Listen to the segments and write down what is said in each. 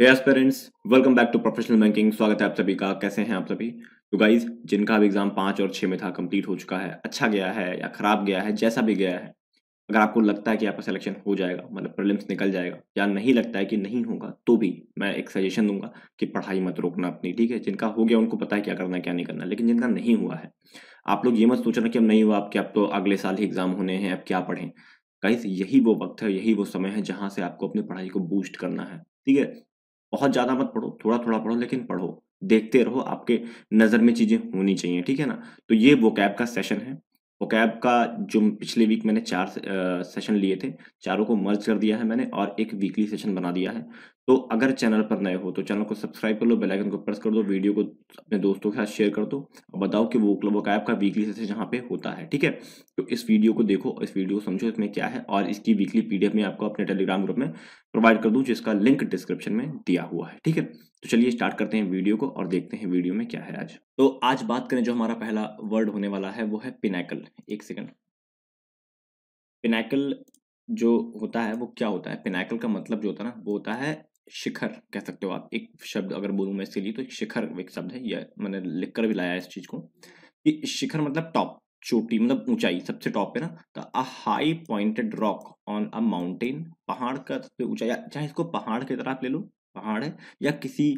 Hey aspirants, welcome back to professional banking. स्वागत है आप सभी का। कैसे हैं आप सभी? तो गाइज, जिनका भी एग्जाम 5 और 6 में था कंप्लीट हो चुका है, अच्छा गया है या खराब गया है, जैसा भी गया है, अगर आपको लगता है कि आपका सिलेक्शन हो जाएगा, मतलब प्रीलिम्स निकल जाएगा, या नहीं लगता है कि नहीं होगा, तो भी मैं एक सजेशन दूंगा कि पढ़ाई मत रोकना अपनी। ठीक है, जिनका हो गया उनको पता है क्या करना है क्या नहीं करना, लेकिन जिनका नहीं हुआ है, आप लोग ये मत सोचना कि अब नहीं हुआ, अब क्या, अब तो अगले साल ही एग्जाम होने हैं, अब क्या पढ़ें। गाइस, यही वो वक्त है, यही वो समय है जहां से आपको अपनी पढ़ाई को बूस्ट करना है। ठीक है, बहुत ज़्यादा मत पढ़ो, थोड़ा-थोड़ा पढ़ो, लेकिन पढ़ो। देखते रहो, आपके नज़र में चीज़ें होनी चाहिए, ठीक है ना? तो ये वोकैब का सेशन है। वोकैब का जो पिछले वीक मैंने 4 सेशन लिए थे, चारों को मर्ज कर दिया है मैंने और एक वीकली सेशन बना दिया है। तो अगर चैनल पर नए हो तो चैनल को सब्सक्राइब कर लो, बेल आइकन को प्रेस कर दो, वीडियो को अपने दोस्तों के साथ शेयर कर दो और बताओ कि वो वोकैब का वीकली सेशन यहाँ पे होता है, ठीक है? तो इस वीडियो को देखो, इस वीडियो को समझो इसमें क्या है, और इसकी वीकली पीडीएफ में आपको अपने टेलीग्राम ग्रुप में प्रोवाइड कर दूं, जिसका लिंक डिस्क्रिप्शन में दिया हुआ है। ठीक है, तो चलिए स्टार्ट करते हैं वीडियो को और देखते हैं वीडियो में क्या है आज। तो आज बात करें, जो हमारा पहला वर्ड होने वाला है वो है पिनैकल। एक सेकंड। पिनैकल जो होता है वो क्या होता है? पिनैकल का मतलब जो होता है ना, वो होता है शिखर, कह सकते हो आप। एक शब्द अगर बोलूं मैं इसके लिए, तो एक शिखर एक शब्द है, ये मैंने लिख कर भी लाया है इस चीज को, कि शिखर मतलब टॉप, चोटी, मतलब ऊंचाई, सबसे टॉप पे ना। तो a high pointed rock on a mountain, पहाड़ का सबसे ऊंचा, या चाहे इसको पहाड़ की तरह आप ले लो, पहाड़ है, या किसी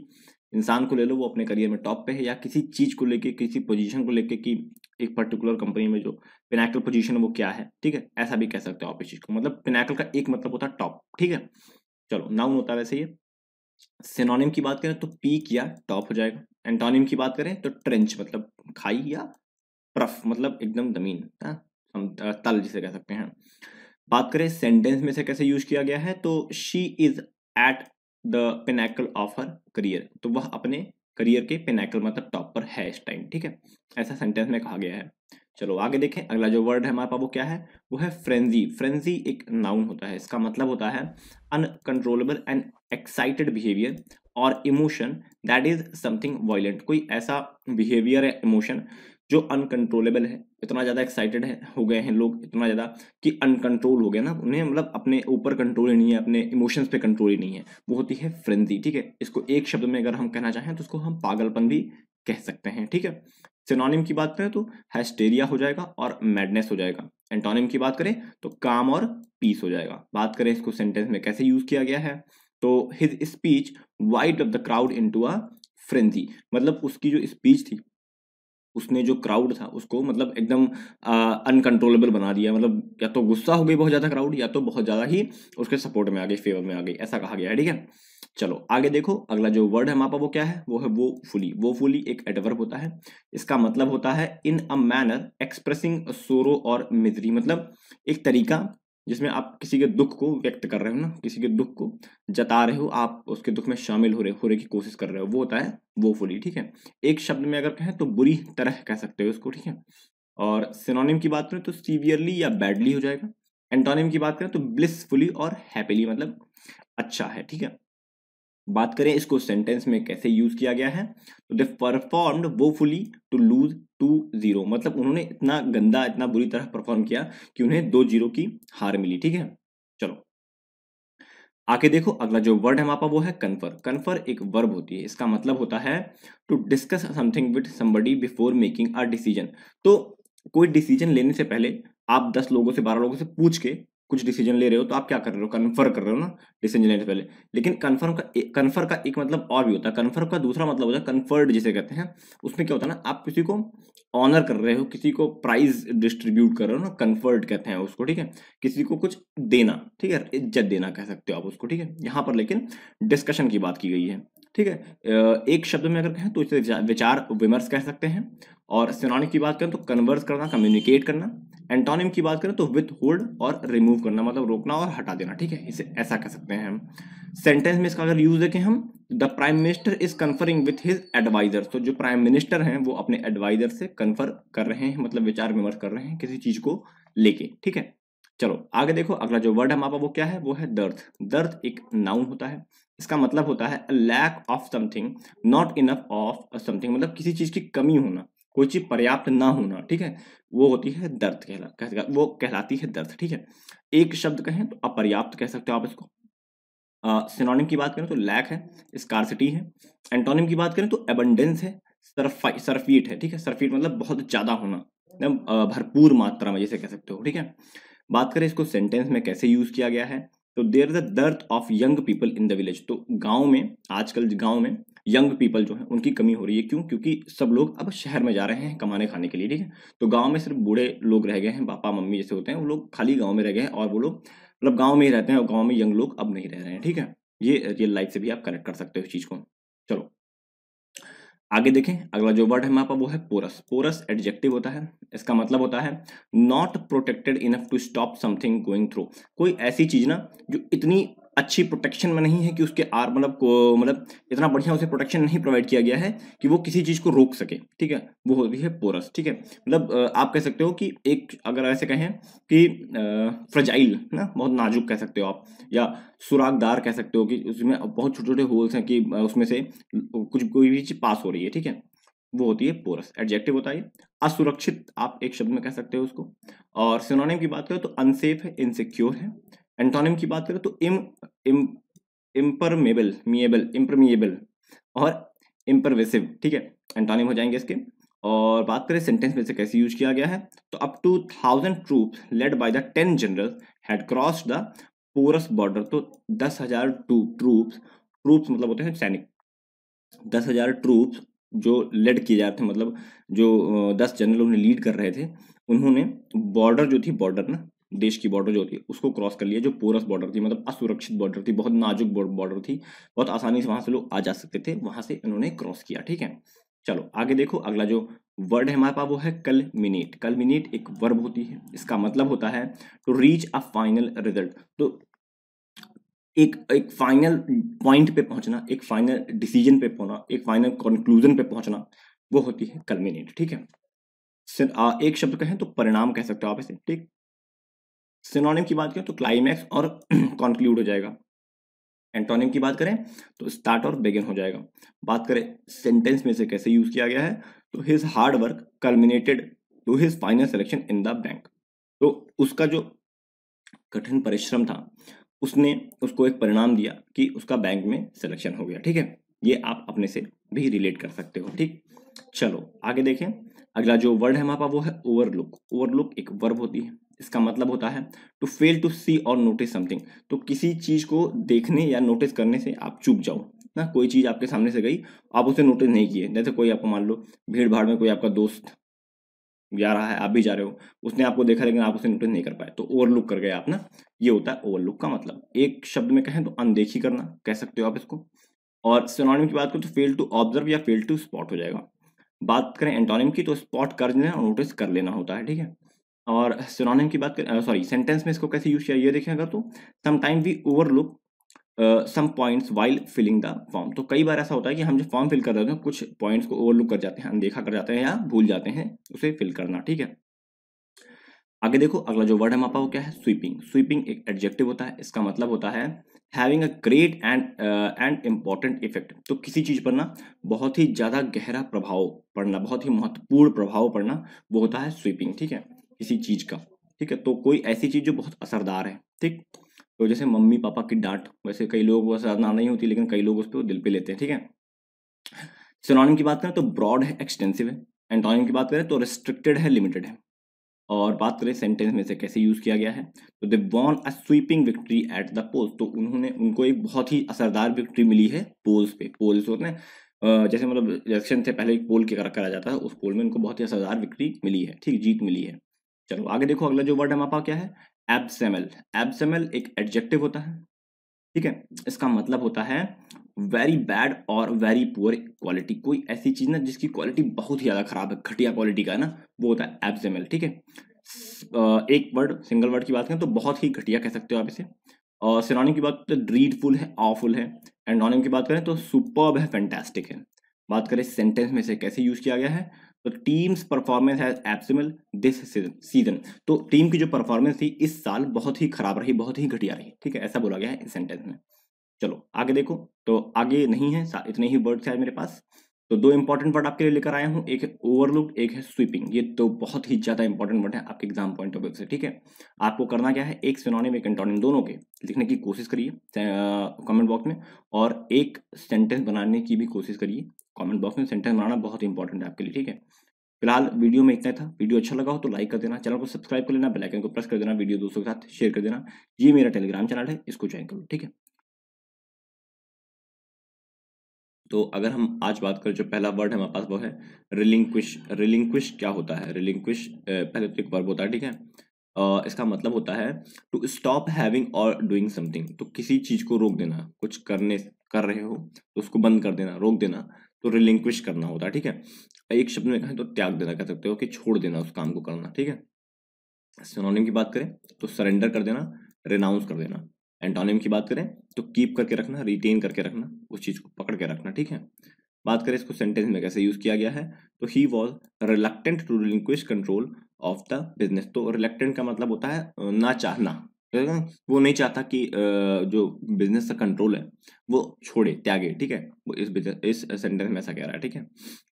इंसान को ले लो, वो अपने करियर में टॉप पे है, या किसी चीज को लेके, किसी पोजीशन को लेके, कि एक पर्टिकुलर कंपनी में जो पिनैकल पोजीशन है वो क्या है। ठीक है, ऐसा भी कह सकते हो आप इस चीज को। मतलब पिनैकल का एक मतलब होता है टॉप। ठीक है, चलो नाउन होता है वैसे ये। सिनोनिम की बात करें तो पीक या टॉप हो जाएगा। एंटोनिम की बात करें तो ट्रेंच मतलब खाई, या प्रफ मतलब एकदम जमीन, हाँ, हम तल जिसे कह सकते हैं। बात करें सेंटेंस में से कैसे यूज किया गया है, तो she is at the pinnacle of her career, तो वह अपने करियर के पिनैकल मतलब टॉप पर है इस टाइम। ठीक है, ऐसा सेंटेंस में कहा गया है। चलो आगे देखें, अगला जो वर्ड है हमारे पास वो क्या है, वो है फ्रेंजी। फ्रेंजी एक नाउन होता है, इसका मतलब होता है अनकंट्रोलेबल एंड एक्साइटेड बिहेवियर और emotion that is something violent. कोई ऐसा बिहेवियर या इमोशन जो अनकंट्रोलेबल है, इतना ज्यादा एक्साइटेड है, हो गए हैं लोग इतना ज्यादा कि अनकंट्रोल हो गया ना उन्हें, मतलब अपने ऊपर कंट्रोल ही नहीं है, अपने इमोशंस पे कंट्रोल ही नहीं है, वो होती है फ्रेंजी। ठीक है, इसको एक शब्द में अगर हम कहना चाहें तो उसको हम पागलपन भी कह सकते हैं। ठीक है, सिनोनिम की बात करें तो हाइस्टेरिया हो जाएगा और मैडनेस हो जाएगा। एंटोनिम की बात करें तो काम और पीस हो जाएगा। बात करें इसको सेंटेंस में कैसे यूज किया गया है, तो his speech wide of the crowd into a frenzy, मतलब उसकी जो स्पीच थी, उसने जो क्राउड था उसको मतलब एकदम अनकंट्रोलेबल बना दिया। मतलब या तो गुस्सा हो गई बहुत ज्यादा क्राउड, या तो बहुत ज्यादा ही उसके सपोर्ट में आ गई, फेवर में आ गई, ऐसा कहा गया है। ठीक है, चलो आगे देखो, अगला जो वर्ड है हमारे पास वो क्या है, वो है वो फुली। वो फुली एक एडवर्ब होता है, इसका मतलब होता है इन अ मैनर एक्सप्रेसिंग सोरो और मिजरी, मतलब एक तरीका जिसमें आप किसी के दुख को व्यक्त कर रहे हो ना, किसी के दुख को जता रहे हो, आप उसके दुख में शामिल हो रहे की कोशिश कर रहे हो, वो होता है वो फुली। ठीक है, एक शब्द में अगर कहें तो बुरी तरह कह सकते हो इसको। ठीक है, और सिनोनिम की बात करें तो सीवियरली या बैडली हो जाएगा। एंटोनिम की बात करें तो ब्लिसफुली और हैप्पीली, मतलब अच्छा है। ठीक है, बात करें इसको सेंटेंस में कैसे यूज किया गया है, तो दे परफॉर्म्ड वोफुली टू लूज 2-0, मतलब उन्होंने इतना गंदा, इतना बुरी तरह परफॉर्म किया कि उन्हें 2-0 की हार मिली। ठीक है, चलो आगे देखो, अगला जो वर्ड है हमारे पास वो है कन्फर। कन्फर एक वर्ब होती है, इसका मतलब होता है to discuss something with somebody before making a decision. तो कोई डिसीजन लेने से पहले आप 10 लोगों से, 12 लोगों से पूछ के कुछ डिसीजन ले रहे हो, तो आप क्या कर रहे हो, कन्फर कर रहे हो ना डिसीजन लेने से पहले। लेकिन कन्फर्म का एक मतलब और भी होता है। कन्फर्म का दूसरा मतलब होता है कन्फर्ड जिसे कहते हैं। उसमें क्या होता है ना, आप किसी को ऑनर कर रहे हो, किसी को प्राइज डिस्ट्रीब्यूट कर रहे हो ना, कन्फर्ड कहते हैं उसको। ठीक है, किसी को कुछ देना, ठीक है, इज्जत देना कह सकते हो आप उसको। ठीक है, यहाँ पर लेकिन डिस्कशन की बात की गई है। ठीक है, एक शब्द में अगर कहें तो इसे विचार विमर्श कह सकते हैं। और सिनोनिम की बात करें तो कन्वर्स करना, कम्युनिकेट करना। एंटोनिम की बात करें तो विथ होल्ड और रिमूव करना, मतलब रोकना और हटा देना। ठीक है, इसे ऐसा कह सकते हैं हम। सेंटेंस में इसका अगर यूज देखें हम, the prime minister is conferring with his adviser, तो जो प्राइम मिनिस्टर हैं वो अपने एडवाइजर से कन्फर कर रहे हैं, मतलब विचार विमर्श कर रहे हैं किसी चीज को लेके। ठीक है, चलो आगे देखो, अगला जो वर्ड है हमारा वो क्या है, वो है दर्द। दर्द एक नाउन होता है, इसका मतलब होता है lack of something, not enough of something, मतलब किसी चीज की कमी होना, कोई चीज पर्याप्त ना होना। ठीक है, वो होती है दर्द, वो कहलाती है दर्द। ठीक है, एक शब्द कहें तो अपर्याप्त कह सकते हो आप इसको। सिनोनिम की बात करें तो लैक है, स्कार्सिटी है। एंटोनिम की बात करें तो एबंडेंस है, सरफीट है, ठीक है। सरफीट मतलब बहुत ज्यादा होना, एकदम भरपूर मात्रा में जैसे कह सकते हो, ठीक है। बात करें इसको सेंटेंस में कैसे यूज किया गया है, तो there is a dearth of young people in the village. तो गांव में, आजकल गांव में यंग पीपल जो है उनकी कमी हो रही है। क्यों? क्योंकि सब लोग अब शहर में जा रहे हैं कमाने खाने के लिए, ठीक है। तो गांव में सिर्फ बूढ़े लोग रह गए हैं, पापा मम्मी जैसे होते हैं वो लोग खाली गांव में रह गए हैं, और वो लोग मतलब गांव में ही रहते हैं, और गांव में यंग लोग अब नहीं रह रहे हैं, ठीक है। ये रियल लाइफ से भी आप कनेक्ट कर सकते हो इस चीज को। चलो आगे देखें, अगला जो वर्ड है हमारे पास वो है पोरस। पोरस एडजेक्टिव होता है, इसका मतलब होता है not protected enough to stop something going through. कोई ऐसी चीज ना जो इतनी अच्छी प्रोटेक्शन में नहीं है कि उसके आर मतलब इतना बढ़िया उसे प्रोटेक्शन नहीं प्रोवाइड किया गया है कि वो किसी चीज को रोक सके, ठीक है। वो होती है पोरस, ठीक है। मतलब आप कह सकते हो कि एक, अगर ऐसे कहें कि फ्रजाइल ना, बहुत नाजुक कह सकते हो आप, या सुरागदार कह सकते हो कि उसमें बहुत छोटे छोटे होल्स हैं कि उसमें से कुछ कोई भी चीज पास हो रही है, ठीक है। वो होती है पोरस, एडजेक्टिव होता है। असुरक्षित आप एक शब्द में कह सकते हो उसको। और सिनोनिम की बात करें तो अनसेफ है, इनसिक्योर है। एंटोनिम की बात करें तो इम इम्परमेबल, मिएबल, इम्परमिएबल और इम्परवेसिव, ठीक है। एंटोनिम हो जाएंगे इसके। और बात करें सेंटेंस में से कैसे यूज किया गया है, तो up to 1000 troops led by the 10 general had crossed the porous border. तो 10,000 ट्रूप्स, ट्रूप्स मतलब होते हैं सैनिक, 10,000 ट्रूप्स जो लेड किए जा रहे थे, मतलब जो 10 जनरल उन्हें लीड कर रहे थे, उन्होंने बॉर्डर जो थी, बॉर्डर ना, देश की बॉर्डर जो होती है उसको क्रॉस कर लिया, जो पोरस बॉर्डर थी, मतलब असुरक्षित बॉर्डर थी, बहुत नाजुक बॉर्डर थी, बहुत आसानी से वहां से लोग आ जा सकते थे, वहां से इन्होंने क्रॉस किया, ठीक है। चलो आगे देखो, अगला जो वर्ड है हमारे पास वो है कलमिनेट। कलमिनेट एक वर्ब होती है, इसका मतलब होता है to reach a final result. तो एक एक फाइनल पॉइंट पे पहुंचना, एक फाइनल डिसीजन पे पहुंचना, एक फाइनल कंक्लूजन पे पहुंचना, वो होती है कलमिनेट, ठीक है। एक शब्द कहें तो परिणाम कह सकते हो आप इसे, ठीक। सिनोनिम की बात करें तो क्लाइमैक्स और कंक्लूड हो जाएगा। एंटोनिम की बात करें तो स्टार्ट और बिगिन हो जाएगा। बात करें सेंटेंस में से कैसे यूज किया गया है, तो his hard work culminated to his final selection in the bank. तो उसका जो कठिन परिश्रम था, उसने उसको एक परिणाम दिया कि उसका बैंक में सिलेक्शन हो गया, ठीक है। ये आप अपने से भी रिलेट कर सकते हो, ठीक। चलो आगे देखें, अगला जो वर्ड है हमारे पास वो है ओवरलुक। ओवरलुक एक वर्ब होती है, इसका मतलब होता है टू फेल टू सी और नोटिस समथिंग। तो किसी चीज को देखने या नोटिस करने से आप चूक जाओ ना, कोई चीज आपके सामने से गई, आप उसे नोटिस नहीं किए। जैसे कोई आपको, मान लो भीड़ भाड़ में कोई आपका दोस्त जा रहा है, आप भी जा रहे हो, उसने आपको देखा लेकिन आप उसे नोटिस नहीं कर पाए, तो ओवरलुक कर गए आप ना। ये होता है ओवरलुक का मतलब। एक शब्द में कहें तो अनदेखी करना कह सकते हो आप इसको। और सिनोनिम की बात करें तो फेल टू ऑब्जर्व या फेल टू स्पॉट हो जाएगा। बात करें एंटोनिम की तो स्पॉट कर लेना और नोटिस कर लेना होता है, ठीक है। और सिनोनिम की बात करें, सॉरी, सेंटेंस में इसको कैसे यूज किया ये देखें अगर, तो sometime we overlook some points while filling the form. तो कई बार ऐसा होता है कि हम जब फॉर्म फिल कर रहे होते हैं कुछ पॉइंट्स को ओवरलुक कर जाते हैं, अनदेखा कर जाते हैं या भूल जाते हैं उसे फिल करना, ठीक है। आगे देखो, अगला जो वर्ड है हमारे पास वो क्या है, स्वीपिंग। स्वीपिंग एक एडजेक्टिव होता है, इसका मतलब होता है having a great and important effect. तो किसी चीज पर ना बहुत ही ज्यादा गहरा प्रभाव पड़ना, बहुत ही महत्वपूर्ण प्रभाव पड़ना, वो होता है स्वीपिंग, ठीक है, किसी चीज का, ठीक है। तो कोई ऐसी चीज जो बहुत असरदार है, ठीक। तो जैसे मम्मी पापा की डांट, वैसे कई लोग वो असरदार नहीं होती, लेकिन कई लोग उस पर दिल पे लेते हैं, ठीक है। सिनोनिम की बात करें तो ब्रॉड है, एक्सटेंसिव है। एंटोनिम की बात करें तो रिस्ट्रिक्टेड है, लिमिटेड है। और बात करें सेंटेंस में से कैसे यूज किया गया है, तो they won a sweeping victory at the polls. तो उन्होंने, उनको एक बहुत ही असरदार विक्ट्री मिली है पोल्स पे। पोल्स होते हैं जैसे मतलब इलेक्शन से पहले एक पोल करा जाता है, उस पोल में उनको बहुत ही असरदार विक्ट्री मिली है, ठीक, जीत मिली है। चलो आगे देखो, अगला जो वर्ड है हमारे पास क्या है, एब्सेमल। एब्सेमल एक एडजेक्टिव होता है, ठीक है। इसका मतलब होता है वेरी बैड और वेरी पुअर क्वालिटी। कोई ऐसी चीज ना जिसकी क्वालिटी बहुत ही ज्यादा खराब है, घटिया क्वालिटी का है ना, वो होता है एब्सेमल, ठीक है। एक वर्ड, सिंगल वर्ड की बात करें तो बहुत ही घटिया कह सकते हो आप इसे। और सिनोनिम की बात करें तो ड्रीडफुल है, ऑफुल है। एंटोनिम की बात करें तो सुपर्ब है, फैंटास्टिक है। बात करें सेंटेंस में से कैसे यूज किया गया है, तो team's performance has abysmal this season. तो टीम की जो परफॉर्मेंस थी इस साल बहुत ही खराब रही, बहुत ही घटिया रही, ठीक है, ऐसा बोला गया है इस सेंटेंस में। चलो आगे देखो, तो आगे नहीं है, इतने ही वर्ड्स हैं मेरे पास। तो दो इंपॉर्टेंट वर्ड आपके लिए लेकर आया हूँ, एक है ओवरलुक, एक है स्वीपिंग। ये तो बहुत ही ज्यादा इंपॉर्टेंट वर्ड है आपके एग्जाम पॉइंट ऑफ व्यू से, ठीक है। आपको करना क्या है, एक सिनोनिम एक एंटोनिम दोनों के लिखने की कोशिश करिए कमेंट बॉक्स में, और एक सेंटेंस बनाने की भी कोशिश करिए कमेंट बॉक्स में। सेंटेंस बनाना बहुत इंपॉर्टेंट है आपके लिए, ठीक है। फिलहाल वीडियो में इतना था। वीडियो अच्छा लगा हो तो लाइक कर देना, चैनल को सब्सक्राइब कर लेना, बेल आइकन को प्रेस कर देना, वीडियो दोस्तों के साथ शेयर कर देना। ये मेरा टेलीग्राम चैनल है, इसको ज्वाइन करो, ठीक है। तो अगर हम आज बात करें, जो पहला वर्ड है हमारे पास वो है रिलिंक्विश। रिलिंक्विश क्या होता है? रिलिंक्विश पहले तो एक वर्ब होता है, ठीक है। इसका मतलब होता है टू स्टॉप हैविंग और डूइंग समथिंग। तो किसी चीज को रोक देना, कुछ कर रहे हो तो उसको बंद कर देना, रोक देना, तो रिलिंक्विश करना होता है, ठीक है। एक शब्द में कहें तो त्याग देना कह सकते हो, कि छोड़ देना उस काम को करना, ठीक है। सिनोनिम की बात करें तो सरेंडर कर देना, रिनाउंस कर देना। एंटोनिम की बात करें तो कीप करके रखना, रिटेन करके रखना, उस चीज को पकड़ के रखना, ठीक है। बात करें इसको सेंटेंस में कैसे यूज किया गया है, तो he was reluctant to relinquish control of the business. तो रिलक्टेंट का मतलब होता है ना चाहना, वो नहीं चाहता कि जो बिजनेस का कंट्रोल है वो छोड़े, त्यागे, ठीक है। वो इस सेंटेंस में ऐसा कह रहा है, ठीक है।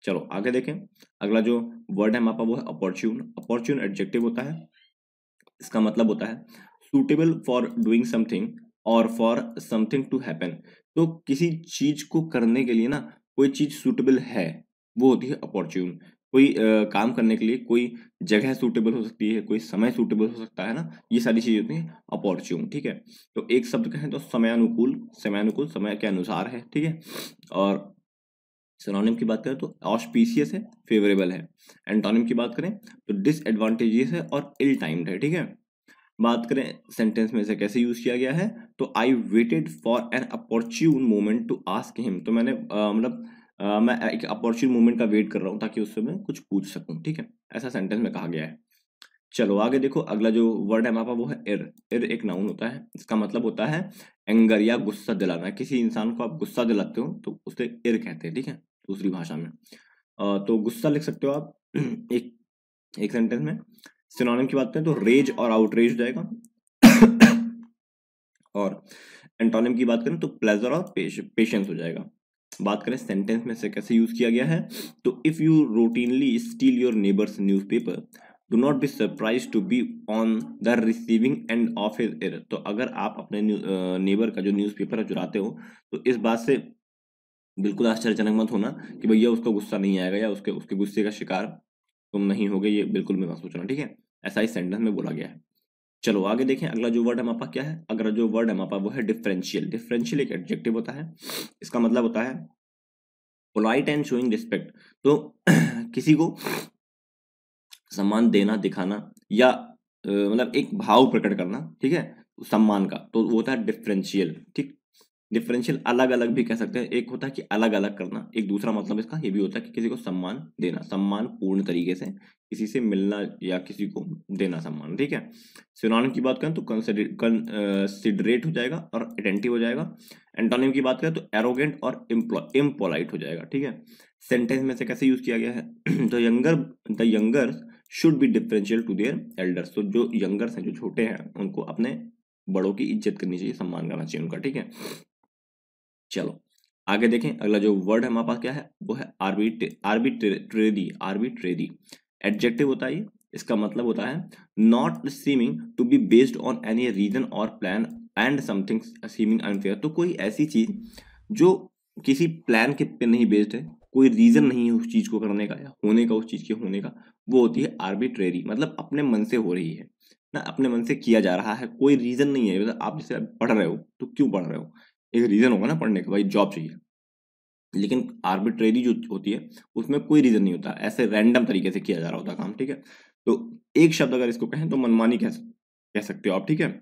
चलो आगे देखें। अगला जो वर्ड है हमारे पास वो है अपॉर्च्यून। अपॉर्च्यून एडजेक्टिव होता है, इसका मतलब होता है सुटेबल फॉर डूइंग समथिंग और फॉर समथिंग टू हैपन। तो किसी चीज को करने के लिए ना कोई चीज सुटेबल है, वो होती है अपॉर्च्यून। कोई काम करने के लिए कोई जगह सूटेबल हो सकती है, कोई समय सूटेबल हो सकता है ना, ये सारी चीजें होती हैं अपॉर्च्यून, ठीक है। तो एक शब्द कहें तो समयानुकूल, समयानुकूल समय के अनुसार है, ठीक है। और सिनोनिम की बात करें तो ऑस्पिशियस है, फेवरेबल है। एंटोनिम की बात करें तो डिसएडवांटेजियस है और इल टाइम्ड है, ठीक है। बात करें सेंटेंस में से कैसे यूज किया गया है, तो I waited for an opportune moment to ask him. तो मैंने मैं एक अपॉर्च्यून मोमेंट का वेट कर रहा हूँ ताकि उससे मैं कुछ पूछ सकूं, ठीक है। ऐसा सेंटेंस में कहा गया है। चलो आगे देखो। अगला जो वर्ड है हमारे पास वो है इर। इर एक नाउन होता है, इसका मतलब होता है एंगर या गुस्सा दिलाना। किसी इंसान को आप गुस्सा दिलाते हो तो उसे इर कहते हैं, ठीक है, दूसरी भाषा में। तो गुस्सा लिख सकते हो आप एक एक सेंटेंस में। सिनोनिम की बात करें तो रेज और आउटरेज हो जाएगा। और एंटोनिम की बात करें तो प्लेजर और पेशेंस हो जाएगा। बात करें सेंटेंस में से कैसे यूज किया गया है, तो if you routinely steal your neighbours newspaper do not be surprise to be on the receiving end of his ire. तो अगर आप अपने नेबर का जो न्यूज़पेपर है चुराते हो तो इस बात से बिल्कुल आश्चर्यजनक मत होना कि भैया उसको गुस्सा नहीं आएगा या उसके उसके गुस्से का शिकार तुम नहीं होगे, ये बिल्कुल भी मत सोचना, ठीक है। ऐसा इस सेंटेंस में बोला गया है। चलो आगे देखें। अगला जो वर्ड है हमारे पास क्या है, अगला जो वर्ड है हमारे पास वो है डिफरेंशियल। डिफरेंशियल एक एडजेक्टिव होता है, इसका मतलब होता है पोलाइट एंड शोइंग रिस्पेक्ट। तो किसी को सम्मान देना, दिखाना, या मतलब एक भाव प्रकट करना, ठीक है, सम्मान का, तो वो होता है डिफरेंशियल, ठीक। डिफरेंशियल अलग अलग भी कह सकते हैं, एक होता है कि अलग अलग करना, एक दूसरा मतलब इसका ये भी होता है कि किसी को सम्मान देना, सम्मान पूर्ण तरीके से किसी से मिलना या किसी को देना सम्मान, ठीक है। सिनोनिम की बात करें तो कंसिडरेट हो जाएगा और अटेंटिव हो जाएगा। एंटोनिम की बात करें तो एरोगेंट और इम्पोलाइट हो जाएगा, ठीक है। सेंटेंस में से कैसे यूज किया गया है the younger should be deferential to their elders. तो जो यंगर्स हैं, जो छोटे हैं, उनको अपने बड़ों की इज्जत करनी चाहिए, सम्मान करना चाहिए उनका, ठीक है। चलो आगे देखें। अगला जो वर्ड है हमारे पास क्या है, वो है आर्बिट्रेरी। आर्बिट्रेरी एडजेक्टिव होता है ये, इसका मतलब होता है not seeming to be based on any reason और plan and something seeming unfair. तो कोई ऐसी चीज जो किसी प्लान के पे नहीं बेस्ड है, कोई रीजन नहीं है उस चीज को करने का या होने का, उस चीज के होने का, वो होती है आर्बिट्रेरी। मतलब अपने मन से हो रही है ना, अपने मन से किया जा रहा है, कोई रीजन नहीं है। मतलब आप जैसे पढ़ रहे हो तो क्यों पढ़ रहे हो, एक रीजन होगा ना पढ़ने का, भाई जॉब चाहिए। लेकिन आर्बिट्रेरी जो होती है उसमें कोई रीजन नहीं होता, ऐसे रैंडम तरीके से किया जा रहा होता काम, ठीक है। तो एक शब्द अगर इसको कहें तो मनमानी कह सकते हो आप, ठीक है।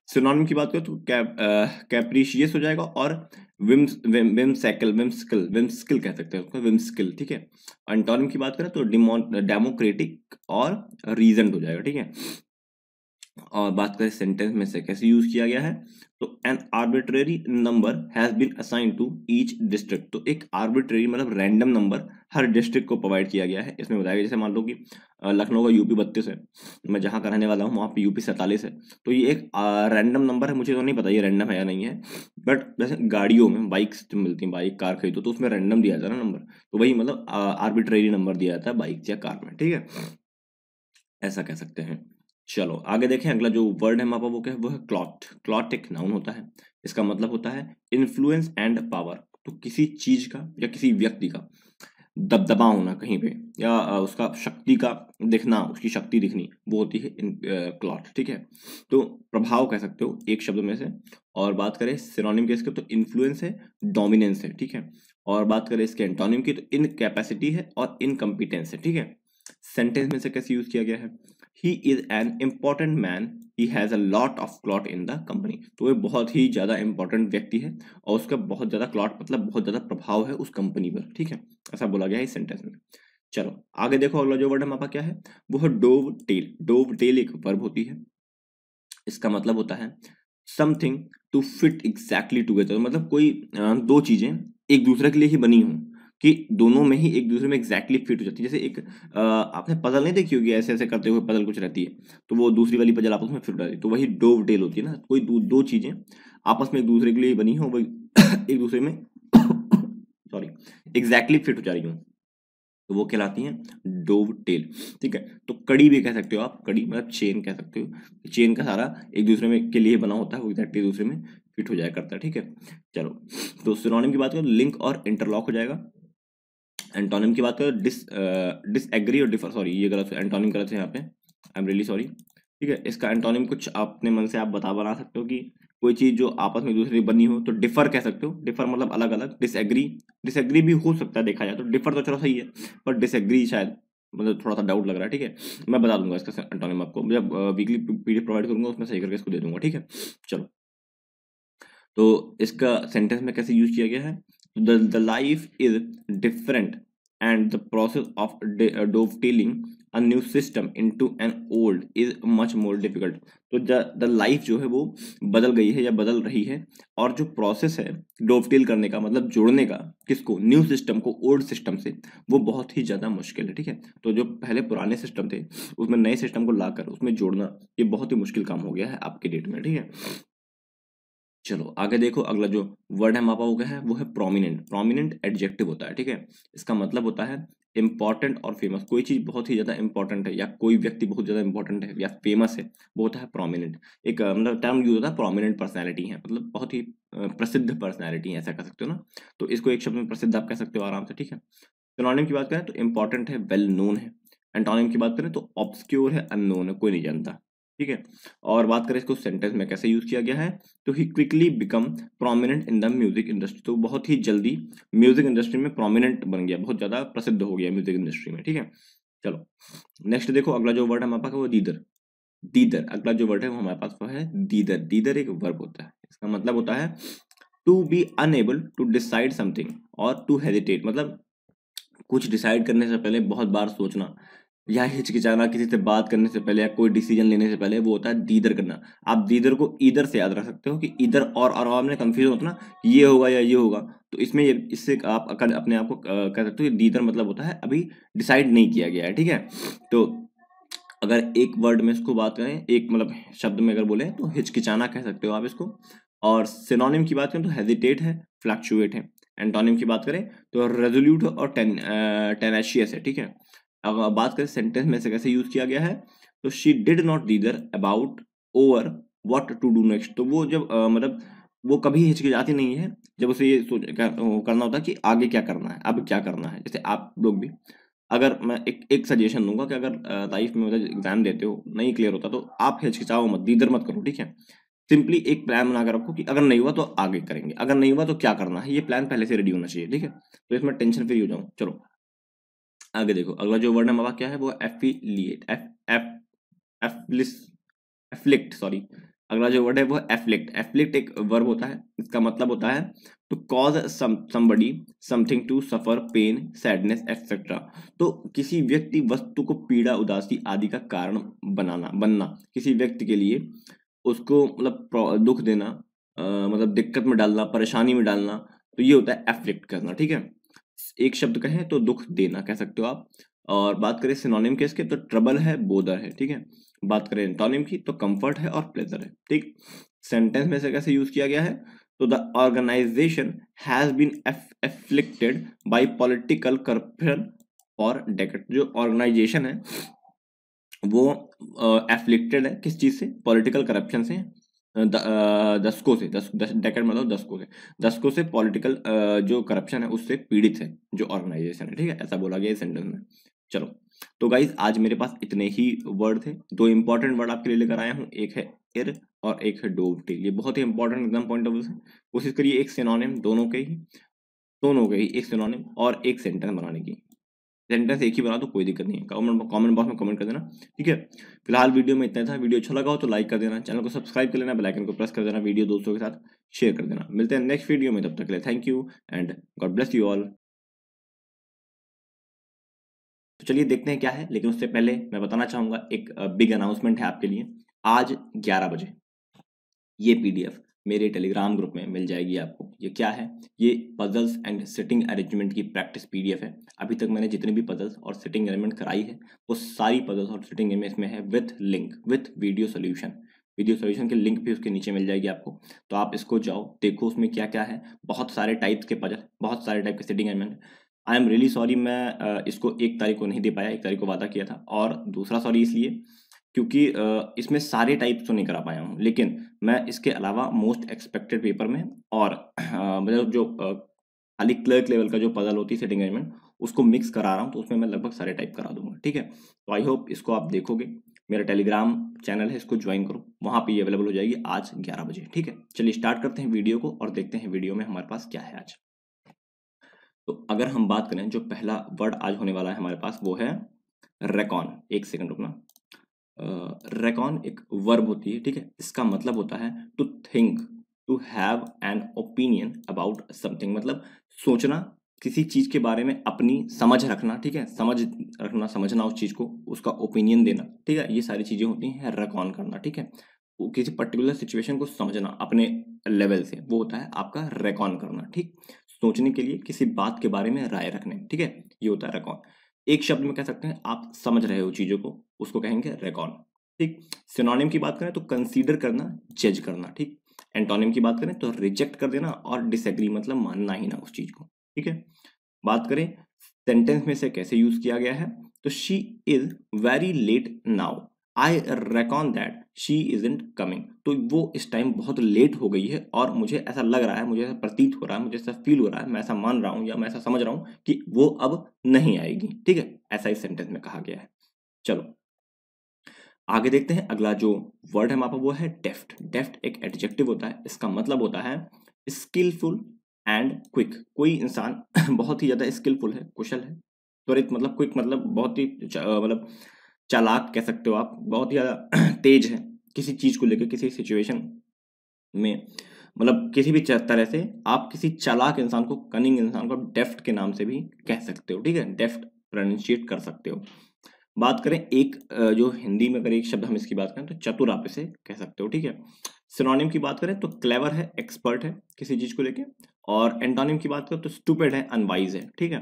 सिनोनिम की बात करें तो कैप्रिशियस हो जाएगा, और विम्सिकल कह सकते हैं उसको, विम्सिकल, ठीक है। एंटोनिम की बात करें तो डेमोक्रेटिक और रीजन हो जाएगा, ठीक है। और बात करें सेंटेंस में से कैसे यूज किया गया है, तो an arbitrary number has been assigned to each district. तो एक आर्बिट्रेरी मतलब रैंडम नंबर हर डिस्ट्रिक्ट को प्रोवाइड किया गया है। इसमें बताया गया जैसे मान लो कि लखनऊ का यूपी 32 है, मैं जहाँ का रहने वाला हूँ वहाँ पे यूपी 47 है। तो ये एक रैंडम नंबर है, मुझे तो नहीं पता ये रैंडम है या नहीं है, बट जैसे गाड़ियों में बाइक्स जो मिलती हैं, बाइक कार खरीदो तो उसमें रैंडम दिया जाता है ना नंबर, तो वही मतलब आर्बिट्रेरी नंबर दिया जाता है बाइक या कार में, ठीक है, ऐसा कह सकते हैं। चलो आगे देखें, अगला जो वर्ड है हमारा वो क्या है, वो है क्लॉट। क्लॉट एक नाउन होता है, इसका मतलब होता है इन्फ्लुएंस एंड पावर। तो किसी चीज का या किसी व्यक्ति का दबदबा होना कहीं पे, या उसका शक्ति का दिखना, उसकी शक्ति दिखनी, वो होती है क्लॉट, ठीक है। तो प्रभाव कह सकते हो एक शब्द में से। और बात करें सिनोनिम के इसके, तो इन्फ्लुएंस है, डोमिनेंस है, ठीक है। और बात करें इसके एंटोनिम की, तो इनकैपेसिटी है और इनकम्पिटेंस है, ठीक है। सेंटेंस में से कैसे यूज किया गया है, he is an important man, he has a lot of clot in the company. तो वो बहुत ही ज्यादा इंपॉर्टेंट व्यक्ति है और उसका बहुत ज्यादा क्लॉट मतलब बहुत ज्यादा प्रभाव है उस कंपनी पर, ठीक है, ऐसा बोला गया है इस सेंटेंस में। चलो आगे देखो, अगला जो वर्ड हमारे पास क्या है, वो है डोव टेल। डोव टेल एक वर्ब होती है, इसका मतलब होता है something to fit exactly together. मतलब कोई दो चीजें एक दूसरे के लिए ही बनी हो, कि दोनों में ही एक दूसरे में एग्जैक्टली फिट हो जाती है। जैसे एक आपने पजल नहीं देखी होगी, ऐसे ऐसे करते हुए पजल कुछ रहती है, तो वो दूसरी वाली पजल आपस में फिट हो जाती है, तो वही डोव टेल होती है ना। कोई दो चीजें आपस में एक दूसरे के लिए ही बनी हो, वही एक दूसरे में सॉरी एग्जैक्टली फिट हो जा रही हो, तो वो कहलाती हैं डोव टेल, ठीक है। तो कड़ी भी कह सकते हो आप, कड़ी मतलब चेन कह सकते हो, चेन का सारा एक दूसरे में के लिए बना होता है, वो एग्जैक्टली एक दूसरे में फिट हो जाया करता है, ठीक है। चलो तो सिनोनिम की बात करें, लिंक और इंटरलॉक हो जाएगा। एंटोनिम की बात करें, डिसएग्री और डिफर, सॉरी ये गलत, एंटोनिम गलत है यहाँ पे, आई एम रियली सॉरी, ठीक है। इसका एंटोनिम कुछ अपने मन से आप बना सकते हो कि कोई चीज जो आपस में एक दूसरे की बनी हो, तो डिफर कह सकते हो, डिफर मतलब अलग अलग। डिसएग्री, डिसएग्री भी हो सकता है देखा जाए तो, डिफर तो चलो सही है, पर डिसएग्री शायद मतलब थोड़ा सा डाउट लग रहा है, ठीक है। मैं बता दूंगा इसका एंटोनिम आपको, जब वीकली पीडीएफ प्रोवाइड करूंगा उसमें सही करके इसको दे दूंगा, ठीक है। चलो तो इसका सेंटेंस में कैसे यूज किया गया है, the life is different and the process of dovetailing a new system into an old is much more difficult। तो द लाइफ जो है वो बदल गई है या बदल रही है, और जो प्रोसेस है डोवटेल करने का मतलब जोड़ने का, किसको, न्यू सिस्टम को ओल्ड सिस्टम से, वो बहुत ही ज्यादा मुश्किल है, ठीक है। तो जो पहले पुराने सिस्टम थे उसमें नए सिस्टम को लाकर उसमें जोड़ना, ये बहुत ही मुश्किल काम हो गया है आपके डेट में, ठीक है। चलो आगे देखो, अगला जो वर्ड है हमारे पास वो क्या है, वो है प्रोमिनेंट। प्रोमिनेंट एडजेक्टिव होता है, ठीक है। इसका मतलब होता है इंपॉर्टेंट और फेमस। कोई चीज बहुत ही ज्यादा इंपॉर्टेंट है या कोई व्यक्ति बहुत ज्यादा इंपॉर्टेंट है या फेमस है, वो होता है प्रोमिनेंट। एक मतलब टर्म यूज होता है, प्रोमिनेंट पर्सनैलिटी है, मतलब बहुत ही प्रसिद्ध पर्सनैलिटी है, ऐसा कह सकते हो ना। तो इसको एक शब्द में प्रसिद्ध आप कह सकते हो आराम से, ठीक है। सिनोनिम की बात करें तो इंपॉर्टेंट है, वेल नोन है। एंटोनिम की बात करें तो ऑब्सक्योर है, अननोन है, कोई नहीं जानता, ठीक है। और बात करें इसको सेंटेंस में कैसे यूज किया गया है, तो he quickly become prominent in the music industry. तो बहुत ही जल्दी म्यूजिक इंडस्ट्री में प्रोमिनेंट बन गया, बहुत ज्यादा प्रसिद्ध हो गया म्यूजिक इंडस्ट्री में, ठीक है। चलो नेक्स्ट देखो, अगला जो वर्ड है हमारे पास वो दीदर। दीदर अगला जो वर्ड है वो हमारे पास वो है दीदर। दीदर एक वर्ब होता है, इसका मतलब होता है to be unable to decide something or to hesitate. मतलब कुछ डिसाइड करने से पहले बहुत बार सोचना या हिचकिचाना, किसी से बात करने से पहले या कोई डिसीजन लेने से पहले, वो होता है दीदर करना। आप दीदर को ईदर से याद रख सकते हो कि इधर और आपने कंफ्यूजन होता ना कि ये होगा या ये होगा, तो इसमें ये इससे आप अपने आप को कह सकते हो कि दीदर मतलब होता है अभी डिसाइड नहीं किया गया है, ठीक है। तो अगर एक वर्ड में इसको बात करें, एक मतलब शब्द में अगर बोले तो हिचकिचाना कह सकते हो आप इसको। और सिनोनिम की बात करें तो हेजिटेट है, फ्लक्चुएट है। एंटोनिम की बात करें तो रेजोल्यूट और टेनेशियस है, ठीक है। अगर बात करें सेंटेंस में से कैसे यूज किया गया है, तो she did not dither about over what to do next. तो वो जब मतलब वो कभी हिचकिचाती नहीं है जब उसे ये करना होता है कि आगे क्या करना है, अब क्या करना है। जैसे आप लोग भी, अगर मैं एक सजेशन दूंगा कि अगर लाइफ में मतलब एग्जाम देते हो नहीं क्लियर होता, तो आप हिचकिचाओ मत, दीदर मत करो, ठीक है। सिंपली एक प्लान बना कर रखो कि अगर नहीं हुआ तो आगे करेंगे, अगर नहीं हुआ तो क्या करना है, ये प्लान पहले से रेडी होना चाहिए, ठीक है। तो इसमें टेंशन फ्री हो जाऊं। चलो आगे देखो, अगला जो वर्ड है हमारा क्या है, वो एफिलिएट, एफ एफ एफलिस एफ्लिक्ट, सॉरी। अगला जो वर्ड है वो एफ्लिक्ट। एफ्लिक्ट एक वर्ब होता है, इसका मतलब होता है to cause somebody something to suffer pain sadness etcetera. तो किसी व्यक्ति वस्तु को पीड़ा उदासी आदि का कारण बनना, किसी व्यक्ति के लिए उसको मतलब दुख देना, मतलब दिक्कत में डालना, परेशानी में डालना, तो ये होता है एफ्लिक्ट करना। ठीक है, एक शब्द कहें तो दुख देना कह सकते हो आप। और बात करें सिनोनिम के इसके, तो ट्रबल है, बोदर है। ठीक है, बात करें एंटोनिम की तो कंफर्ट है और प्लेजर है। ठीक, सेंटेंस में से कैसे यूज किया गया है, तो the organisation has been afflicted by political corruption और डेकेट। जो ऑर्गेनाइजेशन है वो एफ्लिक्टेड है किस चीज से, पॉलिटिकल करप्शन से, दशकों से, डेकेड मतलब दशकों से पॉलिटिकल जो करप्शन है उससे पीड़ित है जो ऑर्गेनाइजेशन है। ठीक है, ऐसा बोला गया इस सेंटेंस में। चलो, तो गाइज आज मेरे पास इतने ही वर्ड थे। दो इंपॉर्टेंट वर्ड आपके लिए लेकर आया हूँ, एक है इर और एक है डोवटेल। ये बहुत ही important exam point of view से कोशिश करिए एक सिनोनिम दोनों के ही एक सिनोनिम और एक सेंटेंस बनाने की। सेंटेंस एक ही बना तो कोई दिक्कत नहीं है, कमेंट बॉक्स में कमेंट कर देना। ठीक है, फिलहाल वीडियो में इतना था। वीडियो अच्छा लगा हो तो लाइक कर देना, चैनल को सब्सक्राइब कर लेना, बेल आइकन को प्रेस कर देना, वीडियो दोस्तों के साथ शेयर कर देना। मिलते हैं नेक्स्ट वीडियो में, तब तक के लिए thank you and God bless you all. तो चलिए देखते हैं क्या है, लेकिन उससे पहले मैं बताना चाहूंगा एक बिग अनाउंसमेंट है आपके लिए। आज 11 बजे ये पीडीएफ मेरे टेलीग्राम ग्रुप में मिल जाएगी आपको। ये क्या है, ये पजल्स एंड सिटिंग अरेंजमेंट की प्रैक्टिस पीडीएफ है। अभी तक मैंने जितनी भी पजल्स और सिटिंग अरेंजमेंट कराई है वो सारी पजल्स और सिटिंग में इसमें है with link, with video solution. Video solution की लिंक भी उसके नीचे मिल जाएगी आपको। तो आप इसको जाओ देखो उसमें क्या क्या है। बहुत सारे टाइप्स के पजल, बहुत सारे टाइप के sitting arrangement. I am really sorry, मैं इसको 1 तारीख को नहीं दे पाया, 1 तारीख को वादा किया था। और दूसरा सॉरी इसलिए क्योंकि इसमें सारे टाइप्स तो नहीं करा पाया हूँ, लेकिन मैं इसके अलावा मोस्ट एक्सपेक्टेड पेपर में और मतलब जो खाली क्लर्क लेवल का जो पजल होती है सिटिंग अरेंजमेंट उसको मिक्स करा रहा हूँ, तो उसमें मैं लगभग सारे टाइप करा दूंगा। ठीक है, तो आई होप इसको आप देखोगे। मेरा टेलीग्राम चैनल है, इसको ज्वाइन करो, वहाँ पे ये अवेलेबल हो जाएगी आज 11 बजे। ठीक है, चलिए स्टार्ट करते हैं वीडियो को और देखते हैं वीडियो में हमारे पास क्या है आज। तो अगर हम बात करें, जो पहला वर्ड आज होने वाला है हमारे पास वो है रेकॉन। एक सेकंड रुकना। रेकॉन एक वर्ब होती है। ठीक है, इसका मतलब होता है to think, to have an opinion about something, मतलब सोचना, किसी चीज के बारे में अपनी समझ रखना। ठीक है, समझ रखना, समझना उस चीज को, उसका ओपिनियन देना। ठीक है, ये सारी चीजें होती हैं रेकॉन करना। ठीक है, वो किसी पर्टिकुलर सिचुएशन को समझना अपने लेवल से, वो होता है आपका रेकॉन करना। ठीक, सोचने के लिए किसी बात के बारे में राय रखने। ठीक है, ये होता है रेकॉन। एक शब्द में कह सकते हैं आप समझ रहे हो चीजों को, उसको कहेंगे रेकॉन। ठीक, सिनोनिम की बात करें तो कंसीडर करना, जज करना। ठीक, एंटोनिम की बात करें तो रिजेक्ट कर देना और डिसएग्री मतलब मानना ही ना उस चीज को। ठीक है, बात करें सेंटेंस में से कैसे यूज किया गया है, तो she is very late now, I reckon that she isn't coming. तो वो इस टाइम बहुत लेट हो गई है और मुझे ऐसा लग रहा है, मुझे ऐसा प्रतीत हो रहा है, मुझे ऐसा फील हो रहा है, मैं ऐसा मान रहा हूँ या मैं ऐसा समझ रहा हूँ कि वो अब नहीं आएगी। ठीक है, ऐसा इस सेंटेंस में कहा गया है। चलो आगे देखते हैं। अगला जो वर्ड है हमारे पास वो है डेफ्ट। डेफ्ट एक एडजेक्टिव होता है, इसका मतलब होता है स्किलफुल एंड क्विक। कोई इंसान बहुत ही ज्यादा स्किलफुल है, कुशल है, त्वरित मतलब क्विक मतलब बहुत ही मतलब चालाक कह सकते हो आप, बहुत ही ज्यादा तेज है किसी चीज को लेकर, किसी सिचुएशन में, मतलब किसी भी तरह से आप किसी चालाक इंसान को, कनिंग इंसान को डेफ्ट के नाम से भी कह सकते हो। ठीक है, डेफ्ट प्रोनाउंशिएट कर सकते हो। बात करें एक जो हिंदी में अगर एक शब्द हम इसकी बात करें तो चतुर आप इसे कह सकते हो। ठीक है, सिनोनिम की बात करें तो क्लेवर है, एक्सपर्ट है किसी चीज को लेके, और एंटोनिम की बात करें तो स्टूपिड है, अनवाइज है। ठीक है,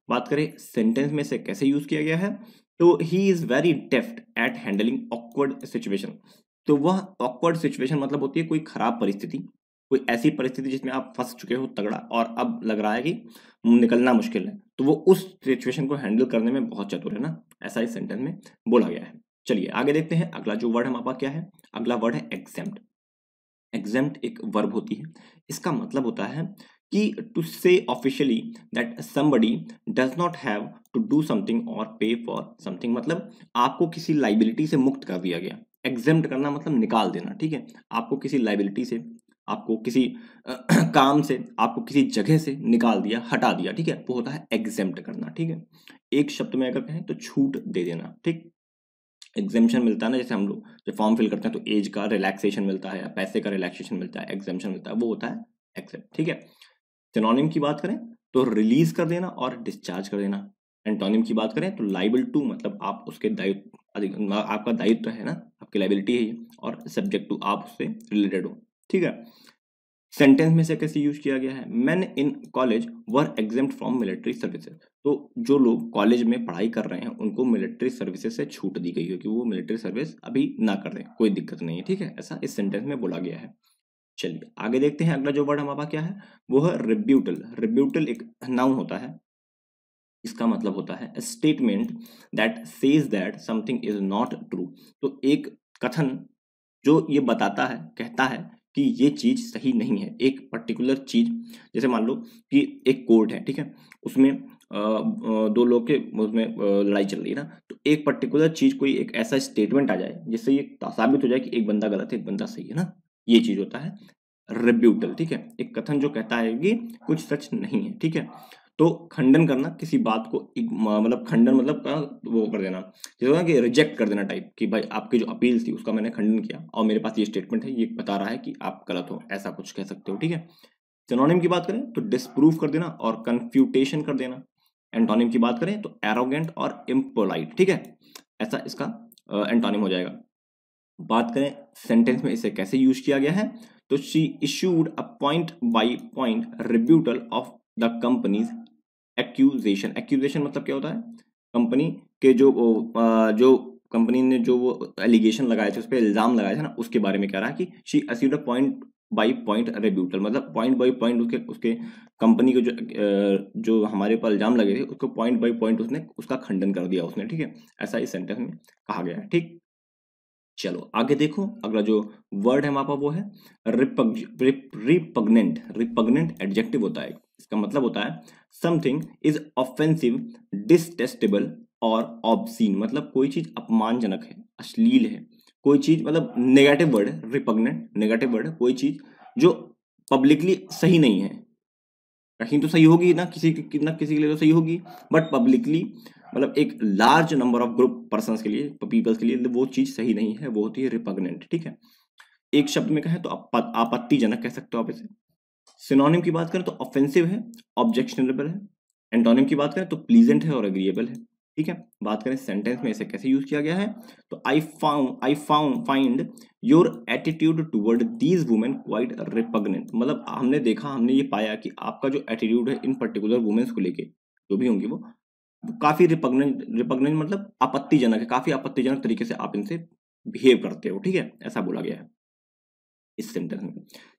बात करें सेंटेंस में से कैसे यूज किया गया है, तो he is very deft at handling awkward situation. तो वह ऑकवर्ड सिचुएशन मतलब होती है कोई खराब परिस्थिति, कोई ऐसी परिस्थिति जिसमें आप फंस चुके हो तगड़ा और अब लग रहा है कि निकलना मुश्किल है, तो वो उस सिचुएशन को हैंडल करने में बहुत चतुर है ना, ऐसा इस सेंटेंस में बोला गया है। चलिए आगे देखते हैं। अगला जो वर्ड हमारे पास क्या है, अगला वर्ड है एग्जेम्प्ट। एग्जेम्प्ट एक वर्ब होती है, इसका मतलब होता है कि to say officially that somebody does not have to do something or pay for something, मतलब आपको किसी लाइबिलिटी से मुक्त कर दिया गया। एग्जेम्प्ट करना मतलब निकाल देना। ठीक है, आपको किसी लाइबिलिटी से, आपको किसी काम से, आपको किसी जगह से निकाल दिया, हटा दिया। ठीक है, वो होता है एग्जेम्प्ट करना। ठीक है, एक शब्द में अगर कहें तो छूट दे देना। ठीक, एग्जेम्पशन मिलता है ना, जैसे हम लोग जब फॉर्म फिल करते हैं तो एज का रिलैक्सेशन मिलता है या पैसे का रिलैक्सेशन मिलता है, एग्जेम्पशन मिलता है, वो होता है एक्सेप्ट, ठीक है। सिनोनिम की बात करें तो रिलीज कर देना और डिस्चार्ज कर देना। एंटोनिम की बात करें तो लाइबल टू, मतलब आप उसके दायित्व, आपका दायित्व है ना, आपकी लाइबिलिटी है ये, और सब्जेक्ट टू, आप उससे रिलेटेड हो, ठीक है। सेंटेंस में से कैसे यूज किया गया है, man in college were exempt from military services. तो जो लोग कॉलेज में पढ़ाई कर रहे हैं उनको मिलिट्री सर्विसेज से छूट दी गई है कि वो मिलिट्री सर्विस अभी ना कर रहे, कोई दिक्कत नहीं है, ठीक है, ऐसा इस सेंटेंस में बोला गया है। चलिए आगे देखते हैं, अगला जो वर्ड हमारा क्या है वो है रिब्यूटल। रिब्यूटल एक नाउन होता है, इसका मतलब होता है statement that says that something is not true. तो एक कथन जो ये बताता है, कहता है कि ये चीज सही नहीं है, एक पर्टिकुलर चीज। जैसे मान लो कि एक कोर्ट है, ठीक है, उसमें दो लोग के उसमें लड़ाई चल रही है ना, तो एक पर्टिकुलर चीज, कोई एक ऐसा स्टेटमेंट आ जाए जिससे ये साबित हो जाए कि एक बंदा गलत है एक बंदा सही है ना, ये चीज होता है रिब्यूटल, ठीक है। एक कथन जो कहता है कि कुछ सच नहीं है, ठीक है। तो खंडन करना किसी बात को, मतलब खंडन मतलब का वो कर देना, जैसे होता है कि रिजेक्ट कर देना टाइप, कि भाई आपकी जो अपील थी उसका मैंने खंडन किया और मेरे पास ये स्टेटमेंट है, ये बता रहा है कि आप गलत हो, ऐसा कुछ कह सकते हो, ठीक है। सिनोनिम की बात करें तो डिस्प्रूव कर देना और कंफ्यूटेशन कर देना। एंटोनिम की बात करें तो एरोगेंट और इम्पोलाइट, ठीक है, ऐसा इसका एंटोनिम हो जाएगा। बात करें सेंटेंस में इसे कैसे यूज किया गया है, तो she issued a point by point rebuttal of the company's accusation. Accusation मतलब क्या होता है, कंपनी के जो कंपनी ने जो वो एलिगेशन लगाए थे, उस पर इल्जाम लगाए थे ना, उसके बारे में कह रहा है कि she achieved a point by point rebuttal, मतलब पॉइंट बाय पॉइंट उसके उसके कंपनी के जो हमारे ऊपर इल्जाम लगे थे उसको पॉइंट बाय पॉइंट उसने उसका खंडन कर दिया उसने, ठीक है, ऐसा इस सेंटेंस में कहा गया है, ठीक। चलो आगे देखो, अगला जो वर्ड है वहां पर वो है रिपग्नेंट। रिपग्नेंट एडजेक्टिव होता है, इसका मतलब होता है समथिंग इज ऑफेंसिव, डिसटेस्टेबल और ऑब्सीन, मतलब कोई चीज अपमानजनक है, अश्लील है, कोई चीज, मतलब नेगेटिव वर्ड है रिपग्नेंट, नेगेटिव वर्ड है, कोई चीज जो पब्लिकली सही नहीं है, कहीं तो सही होगी ना, किसी के लिए तो सही होगी, बट पब्लिकली, मतलब एक large number of group persons के लिए, पीपल्स के लिए वो चीज सही नहीं है, वो होती है रिपग्नेंट, ठीक है। एक शब्द में कहें तो आपत्तिजनक कह सकते हो आप इसे। सिनोनिम की बात करें तो ऑफेंसिव है, ऑब्जेक्शनेबल है। एंटोनिम की बात करें तो प्लीजेंट है और एग्रीएबल है, ठीक है। बात करें सेंटेंस में इसे कैसे यूज किया गया है, तो I found find your attitude toward these women quite repugnant, मतलब हमने देखा, हमने ये पाया कि आपका जो एटीट्यूड है इन पर्टिकुलर वुमेन्स को लेके, जो भी होंगी वो काफी रिपग्नेंट, रिपग्नेंट मतलब आपत्तिजनक है, काफी आपत्तिजनक तरीके से आप इनसे बिहेव करते हो, ठीक है, ऐसा बोला गया है इस सेंटेंस में।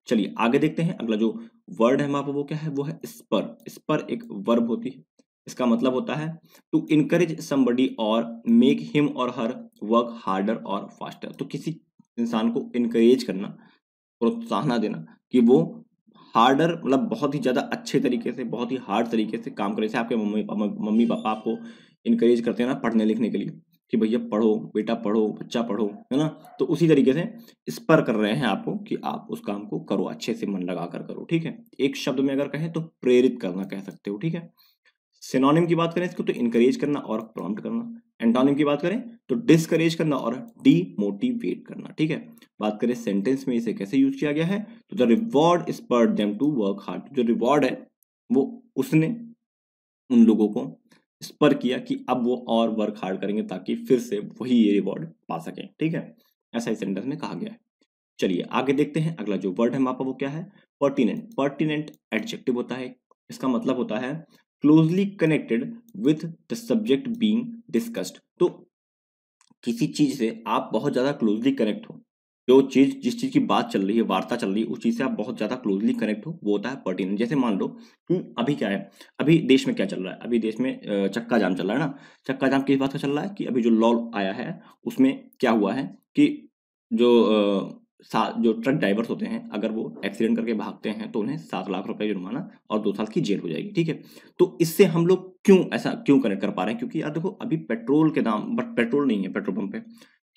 चलिए आगे देखते हैं, अगला जो वर्ड है हमारा वो क्या है, वो है स्पर। स्पर एक वर्ब होती है, इसका मतलब होता है टू इनकरेज समबडी और मेक हिम और हर वर्क हार्डर और फास्टर। तो किसी इंसान को इनकरेज करना, प्रोत्साहन देना कि वो हार्डर, मतलब बहुत ही ज्यादा अच्छे तरीके से, बहुत ही हार्ड तरीके से काम करे। जैसे आपके मम्मी पापा आपको इनकरेज करते हैं ना पढ़ने लिखने के लिए, कि भैया पढ़ो बेटा पढ़ो, बच्चा पढ़ो, है ना, तो उसी तरीके से स्पर कर रहे हैं आपको कि आप उस काम को करो, अच्छे से मन लगा कर करो, ठीक है। एक शब्द में अगर कहें तो प्रेरित करना कह सकते हो, ठीक है। सिनोनिम की बात करें इसको तो इनकरेज करना और प्रॉम्प्ट करना। एंटोनिम की बात करें तो डिस्करेज करना और डीमोटिवेट करना, ठीक है। बात करें सेंटेंस में इसे कैसे यूज किया गया है, तो the reward spurred them to work hard. जो रिवॉर्ड है वो उसने उन लोगों को स्पर किया कि अब वो और वर्क हार्ड करेंगे ताकि फिर से वही ये रिवॉर्ड पा सकें, ठीक है, ऐसा इस सेंटेंस में कहा गया है। चलिए आगे देखते हैं, अगला जो वर्ड है हमारा वो क्या है, पर्टिनेंट। पर्टिनेंट एडजेक्टिव होता है, इसका मतलब होता है closely connected with the subject being discussed. तो किसी चीज से आप बहुत ज्यादा क्लोजली कनेक्ट हो, जो चीज, जिस चीज की बात चल रही है, वार्ता चल रही है, उस चीज से आप बहुत ज्यादा क्लोजली कनेक्ट हो, वो होता है पर्टिनेंट। जैसे मान लो कि अभी क्या है, अभी देश में क्या चल रहा है, अभी देश में चक्का जाम चल रहा है ना। चक्का जाम किस बात का चल रहा है कि अभी जो लॉ आया है उसमें क्या हुआ है कि जो जो ट्रक ड्राइवर्स होते हैं अगर वो एक्सीडेंट करके भागते हैं तो उन्हें 7 लाख रुपए जुर्माना और 2 साल की जेल हो जाएगी, ठीक है। तो इससे हम लोग क्यों ऐसा क्यों कनेक्ट कर पा रहे हैं, क्योंकि यार देखो अभी पेट्रोल के दाम, बट पेट्रोल नहीं है पेट्रोल पंप पे,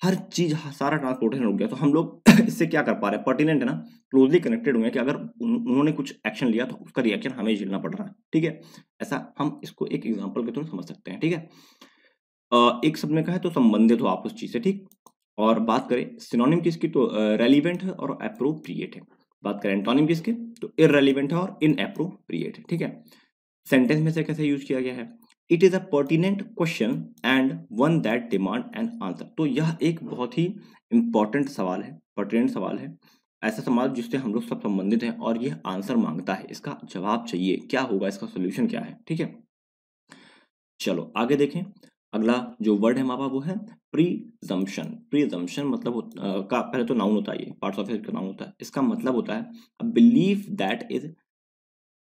हर चीज, सारा ट्रांसपोर्टेशन रुक गया, तो हम लोग इससे क्या कर पा रहे हैं, पर्टिनेंट है ना, क्लोजली कनेक्टेड हुए हैं कि अगर उन्होंने कुछ एक्शन लिया तो उसका रिएक्शन हमें झेलना पड़ रहा है, ठीक है। ऐसा हम इसको एक एग्जांपल के थ्रू समझ सकते हैं, ठीक है। एक शब्द में कहा है तो संबंधित हो आप उस चीज से, ठीक। और बात करें सिनोनिम किसकी तो रेलिवेंट है और अप्रोप्रिएट है। बात करें एंटोनिम किसके तो इररेलिवेंट है और इनअप्रोप्रिएट है, ठीक है। सेंटेंस में से कैसे यूज किया गया है, it is a pertinent question and one that demand an answer. तो यह एक बहुत ही इंपॉर्टेंट सवाल है, पर्टिनेंट सवाल है, ऐसा सवाल जिससे हम लोग सब संबंधित हैं और यह आंसर मांगता है, इसका जवाब चाहिए, क्या होगा, इसका सोल्यूशन क्या है, ठीक है। चलो आगे देखें। अगला जो वर्ड है हमारा वो है प्रीजम्पशन। प्रीजम्पशन मतलब का पहले तो नाउन होता है, ये पार्ट्स ऑफ स्पीच का नाउन होता है। इसका मतलब होता है a belief that is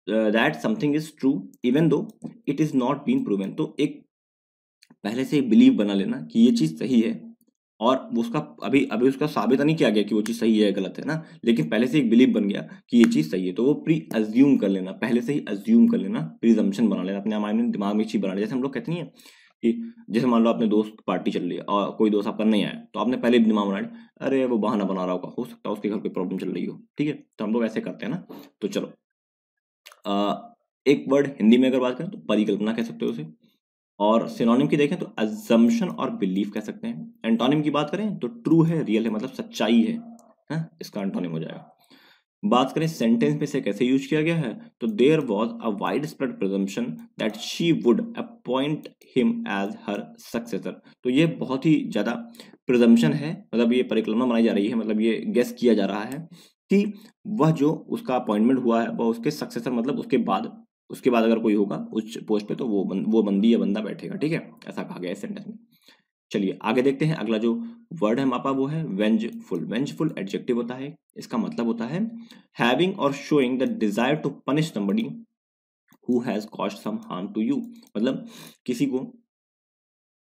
that something is true even though it is not been proven. तो एक पहले से बिलीव बना लेना कि ये चीज सही है और उसका अभी अभी उसका साबित नहीं किया गया कि वो चीज सही है या गलत है ना, लेकिन पहले से एक बिलीव बन गया कि ये चीज सही है, तो वो प्री अज्यूम कर लेना, पहले से ही अज्यूम कर लेना, प्रीजम्पशन बना लेना, अपने माइंड में दिमाग में चीज बना लेना। जैसे हम लोग कहते नहीं है कि जैसे मान लो अपने दोस्त पार्टी चल रही है और कोई दोस्त आपका नहीं आया, तो आपने पहले दिमाग बना लिया अरे वो बहाना बना रहा होगा, हो सकता है उसके घर कोई प्रॉब्लम चल रही हो, ठीक है। तो हम लोग ऐसे करते हैं ना। तो चलो एक वर्ड हिंदी में अगर बात करें तो परिकल्पना कह सकते हो उसे, और सिनोनिम की देखें तो अजम्पशन और बिलीफ कह सकते हैं। एंटोनिम की बात करें तो ट्रू है, रियल है, मतलब सच्चाई है, इसका एंटोनिम हो जाएगा। बात करें सेंटेंस में से कैसे यूज किया गया है तो there was a widespread presumption that she would appoint him as her successor. तो ये बहुत ही ज्यादा प्रिजम्पशन है, मतलब ये परिकल्पना बनाई जा रही है, मतलब ये गेस किया जा रहा है कि वह जो उसका अपॉइंटमेंट हुआ है वह उसके सक्सेसर, मतलब उसके बाद अगर कोई होगा उस पोस्ट पे तो वो बंदी या बंदा बैठेगा, ठीक है, ऐसा कहा गया है सेंटेंस में। चलिए आगे देखते हैं। अगला जो वर्ड है हमारे पास वो है वेंजफुल। वेंजफुल एडजेक्टिव होता है, इसका मतलब होता है having or showing the desire to punish somebody who has caused some harm to you. मतलब किसी को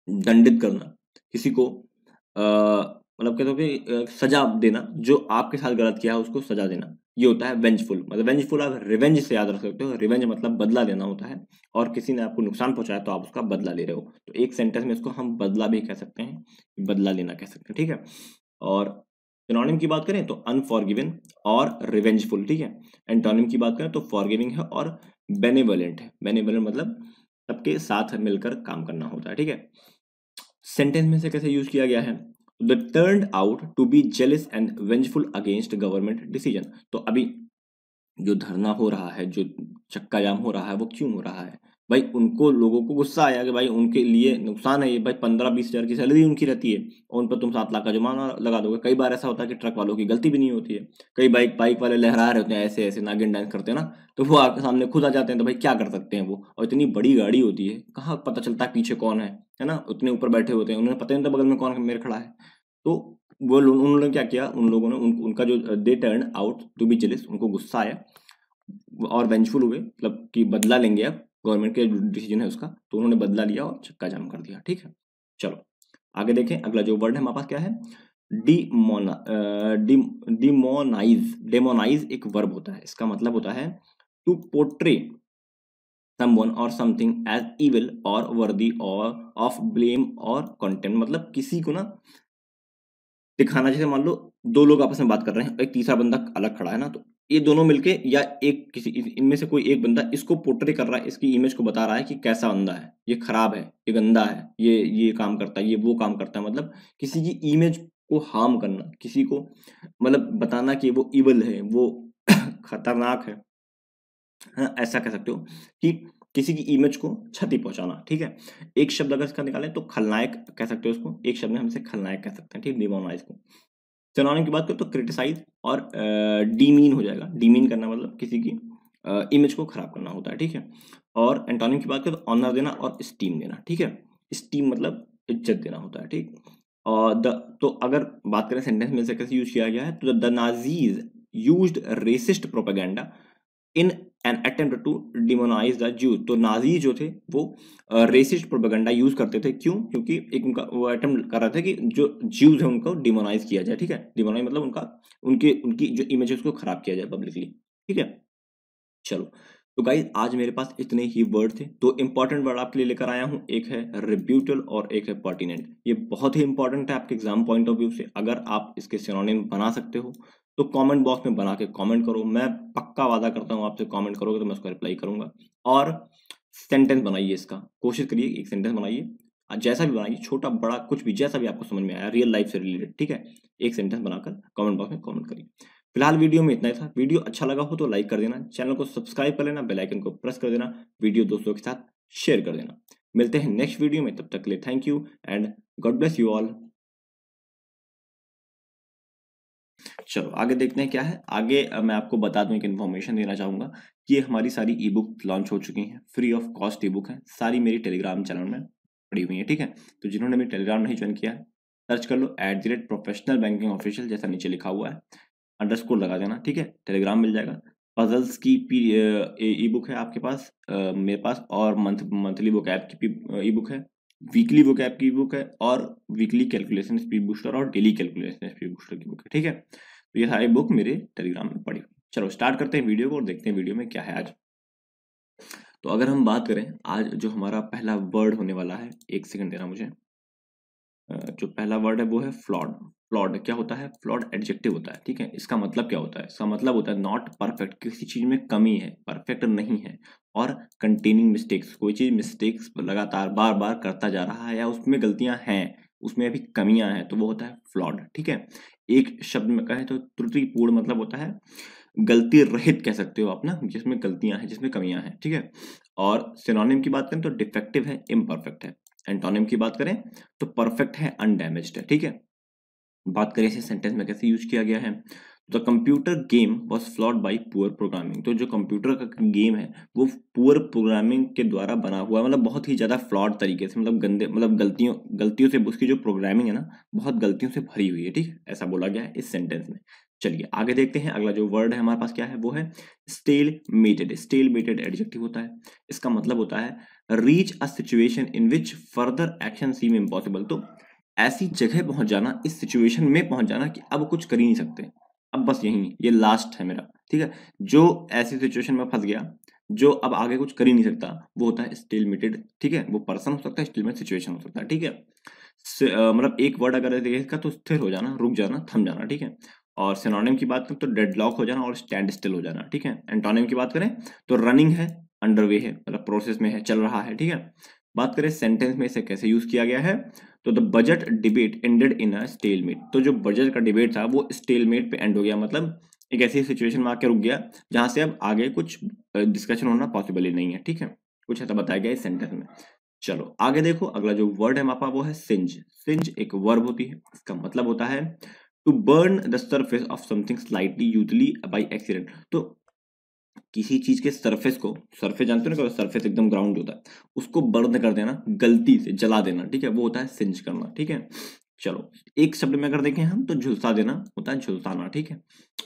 दंडित करना, किसी को मतलब कहते हो कि सजा देना, जो आपके साथ गलत किया है उसको सजा देना, ये होता है वेंजफुल। मतलब वेंजफुल आप रिवेंज से याद रख सकते हो, रिवेंज मतलब बदला लेना होता है, और किसी ने आपको नुकसान पहुंचाया तो आप उसका बदला ले रहे हो, तो एक सेंटेंस में इसको हम बदला भी कह सकते हैं, बदला लेना कह सकते हैं, ठीक है। और सिनोनिम की बात करें तो अनफॉरगिवन और रिवेंजफुल, ठीक है। एंटोनिम की बात करें तो फॉरगिविंग है और बेनेवलेंट है। बेनेवलेंट मतलब सबके साथ मिलकर काम करना होता है, ठीक है। सेंटेंस में से कैसे यूज किया गया है, the turned out to be jealous and vengeful against government decision. तो अभी जो धरना हो रहा है, जो चक्का जाम हो रहा है, वो क्यों हो रहा है, भाई उनको लोगों को गुस्सा आया कि भाई उनके लिए नुकसान है, ये भाई 15-20 हज़ार की सैलरी उनकी रहती है और उन पर तुम 7 लाख का जुर्माना लगा दोगे। कई बार ऐसा होता है कि ट्रक वालों की गलती भी नहीं होती है, कई बाइक बाइक वाले लहरा रहे होते हैं, ऐसे ऐसे नागिन डांस करते हैं ना, तो वो आपके सामने खुद आ जाते हैं, तो भाई क्या कर सकते हैं वो, और इतनी बड़ी गाड़ी होती है, कहाँ पता चलता है पीछे कौन है ना, उतने ऊपर बैठे होते हैं, उन्हें पता नहीं होता बगल में कौन मेरे खड़ा है। तो उन्होंने क्या किया, उन लोगों ने उनका जो they turn out to be jealous, उनको गुस्सा आया और वेंचफुल हुए, मतलब कि बदला लेंगे अब गवर्नमेंट के डिसीजन है उसका, तो उन्होंने बदला लिया और चक्का जाम कर दिया, ठीक है। चलो आगे देखें। अगला जो वर्ड है हमारे पास क्या है, डिमोनाइज। डेमोनाइज एक वर्ब होता है, इसका मतलब होता है to portray someone or something as evil or worthy or of blame or contempt। मतलब किसी को ना दिखाना, जैसे मान लो दो लोग आपस में बात कर रहे हैं, एक तीसरा बंदा अलग खड़ा है ना, तो ये दोनों मिलके या एक किसी इनमें से कोई एक बंदा इसको पोर्ट्रे कर रहा है, इसकी इमेज को बता रहा है कि कैसा बंदा है, ये खराब है, ये गंदा है, ये काम करता है, ये वो काम करता है, मतलब किसी की इमेज को हार्म करना, किसी को मतलब बताना कि वो इवल है, वो खतरनाक है, हाँ, ऐसा कह सकते हो कि किसी की इमेज को क्षति पहुंचाना, ठीक है। एक शब्द अगर इसका निकालें तो खलनायक कह सकते हो इसको, एक शब्द में हम इसे खलनायक कह सकते हैं, ठीक, डिमोनाइज को। सिनोनिम की बात करें तो क्रिटिसाइज और डीमीन हो जाएगा। डीमीन करना मतलब किसी की इमेज को खराब करना होता है, ठीक है। और एंटोनिम की बात करें तो ऑनर देना और स्टीम देना, ठीक है। स्टीम मतलब इज्जत देना होता है, ठीक। और द तो अगर बात करें सेंटेंस में से कैसे यूज किया गया है तो the Nazis used racist propaganda in an attempt to demonise the Jews. तो नाजी जो थे वो रेसिस्ट प्रोपेगेंडा यूज करते थे, क्यों, क्योंकि एक उनका वो अटेम्प्ट कर रहा था कि जो ज्यूज है उनको डिमोनाइज किया जाए, ठीक है। डिमोनाइज मतलब उनका उनके उनकी जो इमेज है उसको खराब किया जाए पब्लिकली, ठीक है। चलो तो गाइस आज मेरे पास इतने ही वर्ड थे, दो इंपॉर्टेंट वर्ड आपके लिए लेकर आया हूं, एक है रिब्यूटल और एक है पर्टिनेंट। ये बहुत ही इंपॉर्टेंट है आपके एग्जाम पॉइंट ऑफ व्यू से, अगर आप इसके सिनोनिम बना सकते हो तो कमेंट बॉक्स में बना के कमेंट करो, मैं पक्का वादा करता हूँ आपसे कमेंट करोगे तो मैं उसका रिप्लाई करूंगा। और सेंटेंस बनाइए, इसका कोशिश करिए एक सेंटेंस बनाइए, जैसा भी बनाइए, छोटा बड़ा कुछ भी, जैसा भी आपको समझ में आया, रियल लाइफ से रिलेटेड, ठीक है, एक सेंटेंस बनाकर कमेंट बॉक्स में कमेंट करिए। फिलहाल वीडियो में इतना ही था। वीडियो अच्छा लगा हो तो लाइक कर देना, चैनल को सब्सक्राइब कर लेना, बेल आइकन को प्रेस कर देना, वीडियो दोस्तों के साथ शेयर कर देना। मिलते हैं नेक्स्ट वीडियो में, तब तक के लिए thank you and God bless you all. चलो आगे देखते हैं क्या है आगे। मैं आपको बता दूं, एक इन्फॉर्मेशन देना चाहूंगा कि ये हमारी सारी ई बुक लॉन्च हो चुकी हैं, free of cost E book है, सारी मेरी टेलीग्राम चैनल में पड़ी हुई है, ठीक है। तो जिन्होंने मेरी टेलीग्राम नहीं ज्वाइन किया है, सर्च कर लो @प्रोफेशनल बैंकिंग ऑफिशियल, जैसा नीचे लिखा हुआ है, अंडरस्कोर लगा देना, ठीक है, टेलीग्राम मिल जाएगा। पजल्स की ई बुक है आपके पास, मेरे पास, और मंथली वोकैब की ई बुक है, वीकली वोकैब की बुक है, और वीकली कैलकुलेशन स्पीड बूस्टर और डेली कैलकुलेशन स्पीड बूस्टर की बुक है, ठीक है। तो ये सारी बुक मेरे टेलीग्राम में पड़ी हुई। चलो स्टार्ट करते हैं वीडियो को और देखते हैं वीडियो में क्या है आज। तो अगर हम बात करें आज जो हमारा पहला वर्ड होने वाला है, एक सेकंड देना मुझे। जो पहला वर्ड है वो है फ्लॉड। फ्लॉड क्या होता है? फ्लॉड एडजेक्टिव होता है, ठीक है। इसका मतलब क्या होता है? इसका मतलब होता है नॉट परफेक्ट, किसी चीज में कमी है, परफेक्ट नहीं है, और कंटेनिंग मिस्टेक्स, कोई चीज मिस्टेक्स लगातार बार बार करता जा रहा है या उसमें गलतियां हैं, उसमें अभी कमियां हैं, तो वो होता है फ्लॉड, ठीक है। एक शब्द में कहें तो त्रुटिपूर्ण मतलब होता है गलती रहित, कह सकते हो आप ना, जिसमें गलतियां हैं, जिसमें कमियां हैं, ठीक है। और सिनोनिम की बात करें तो डिफेक्टिव है, इम्परफेक्ट है। एंटोनिम की बात करें तो परफेक्ट है, अनडैमेज्ड है, ठीक है। बात करें इसे सेंटेंस में कैसे यूज किया गया है, the computer game was flawed by poor programming. तो जो कंप्यूटर का गेम है वो पुअर प्रोग्रामिंग के द्वारा बना हुआ है, मतलब बहुत ही ज्यादा फ्लॉड तरीके से, मतलब गंदे, मतलब गलतियों से उसकी जो प्रोग्रामिंग है ना, बहुत गलतियों से भरी हुई है, ठीक है, ऐसा बोला गया है इस सेंटेंस में। चलिए आगे देखते हैं, अगला जो वर्ड है हमारे पास क्या है, वो है stalemate. Stalemate adjective होता है, इसका मतलब होता है reach a situation in which further action seem impossible. तो ऐसी जगह पहुंच जाना, इस सिचुएशन में पहुंच जाना कि अब कुछ कर ही नहीं सकते, अब बस यही, ये लास्ट है मेरा, ठीक है। जो ऐसी सिचुएशन में फंस गया, जो अब आगे कुछ कर ही नहीं सकता, वो होता है स्टेलमेटेड, ठीक है। वो पर्सन हो सकता है, स्टेलमेट सिचुएशन हो सकता है, ठीक है। मतलब एक वर्ड अगर देखा तो स्थिर हो जाना, रुक जाना, थम जाना, ठीक है। और सिनोनिम की बात करें तो डेडलॉक हो जाना और स्टैंड स्टिल हो जाना, ठीक है। एंटोनिम की बात करें तो रनिंग है, अंडरवे है, मतलब प्रोसेस में है, चल रहा है, ठीक है। बात करें सेंटेंस में इसे कैसे यूज किया गया है, तो the budget debate ended in a stalemate. तो जो बजट का डिबेट था वो स्टेलमेट पे एंड हो गया, मतलब एक ऐसी सिचुएशन में आके रुक गया जहां से अब आगे कुछ डिस्कशन होना पॉसिबल ही नहीं है, ठीक है। कुछ ऐसा बताया गया इस सेंटेंस में। चलो आगे देखो, अगला जो वर्ड है हमारे पास वो है सिंज। सिंज एक वर्ब होती है, इसका मतलब होता है to burn the surface of something slightly, usually by accident. तो किसी चीज के सरफेस को, सरफेस जानते हो ना, सरफेस एकदम ग्राउंड होता है, उसको बर्न कर देना, गलती से जला देना, ठीक है, वो होता है सिंज करना, ठीक है। चलो एक शब्द में अगर देखें हम तो झुलसा देना होता है झुलसाना, ठीक है।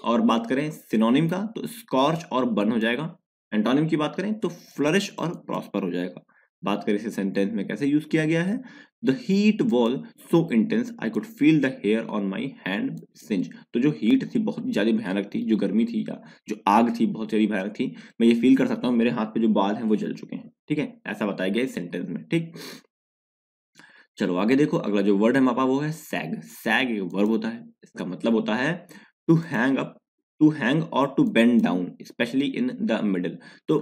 और बात करें सिनोनिम का तो स्कॉर्च और बर्न हो जाएगा। एंटोनिम की बात करें तो फ्लरिश और प्रॉस्पर हो जाएगा। बात करें इसे सेंटेंस में कैसे यूज किया गया है, the heat was so intense I could feel the hair on my hand singe. तो जो हीट थी बहुत ज्यादा भयानक थी, जो गर्मी थी या जो आग थी बहुत ज्यादा भयानक थी, मैं ये फील कर सकता हूँ मेरे हाथ पे जो बाल हैं वो जल चुके हैं, ठीक है, ऐसा बताया गया इस सेंटेंस में, ठीक। चलो आगे देखो, अगला जो वर्ड है हमारे पास वो है सैग। सैग एक वर्ब होता है, इसका मतलब होता है to hang up, to hang और to bend down especially in the middle. तो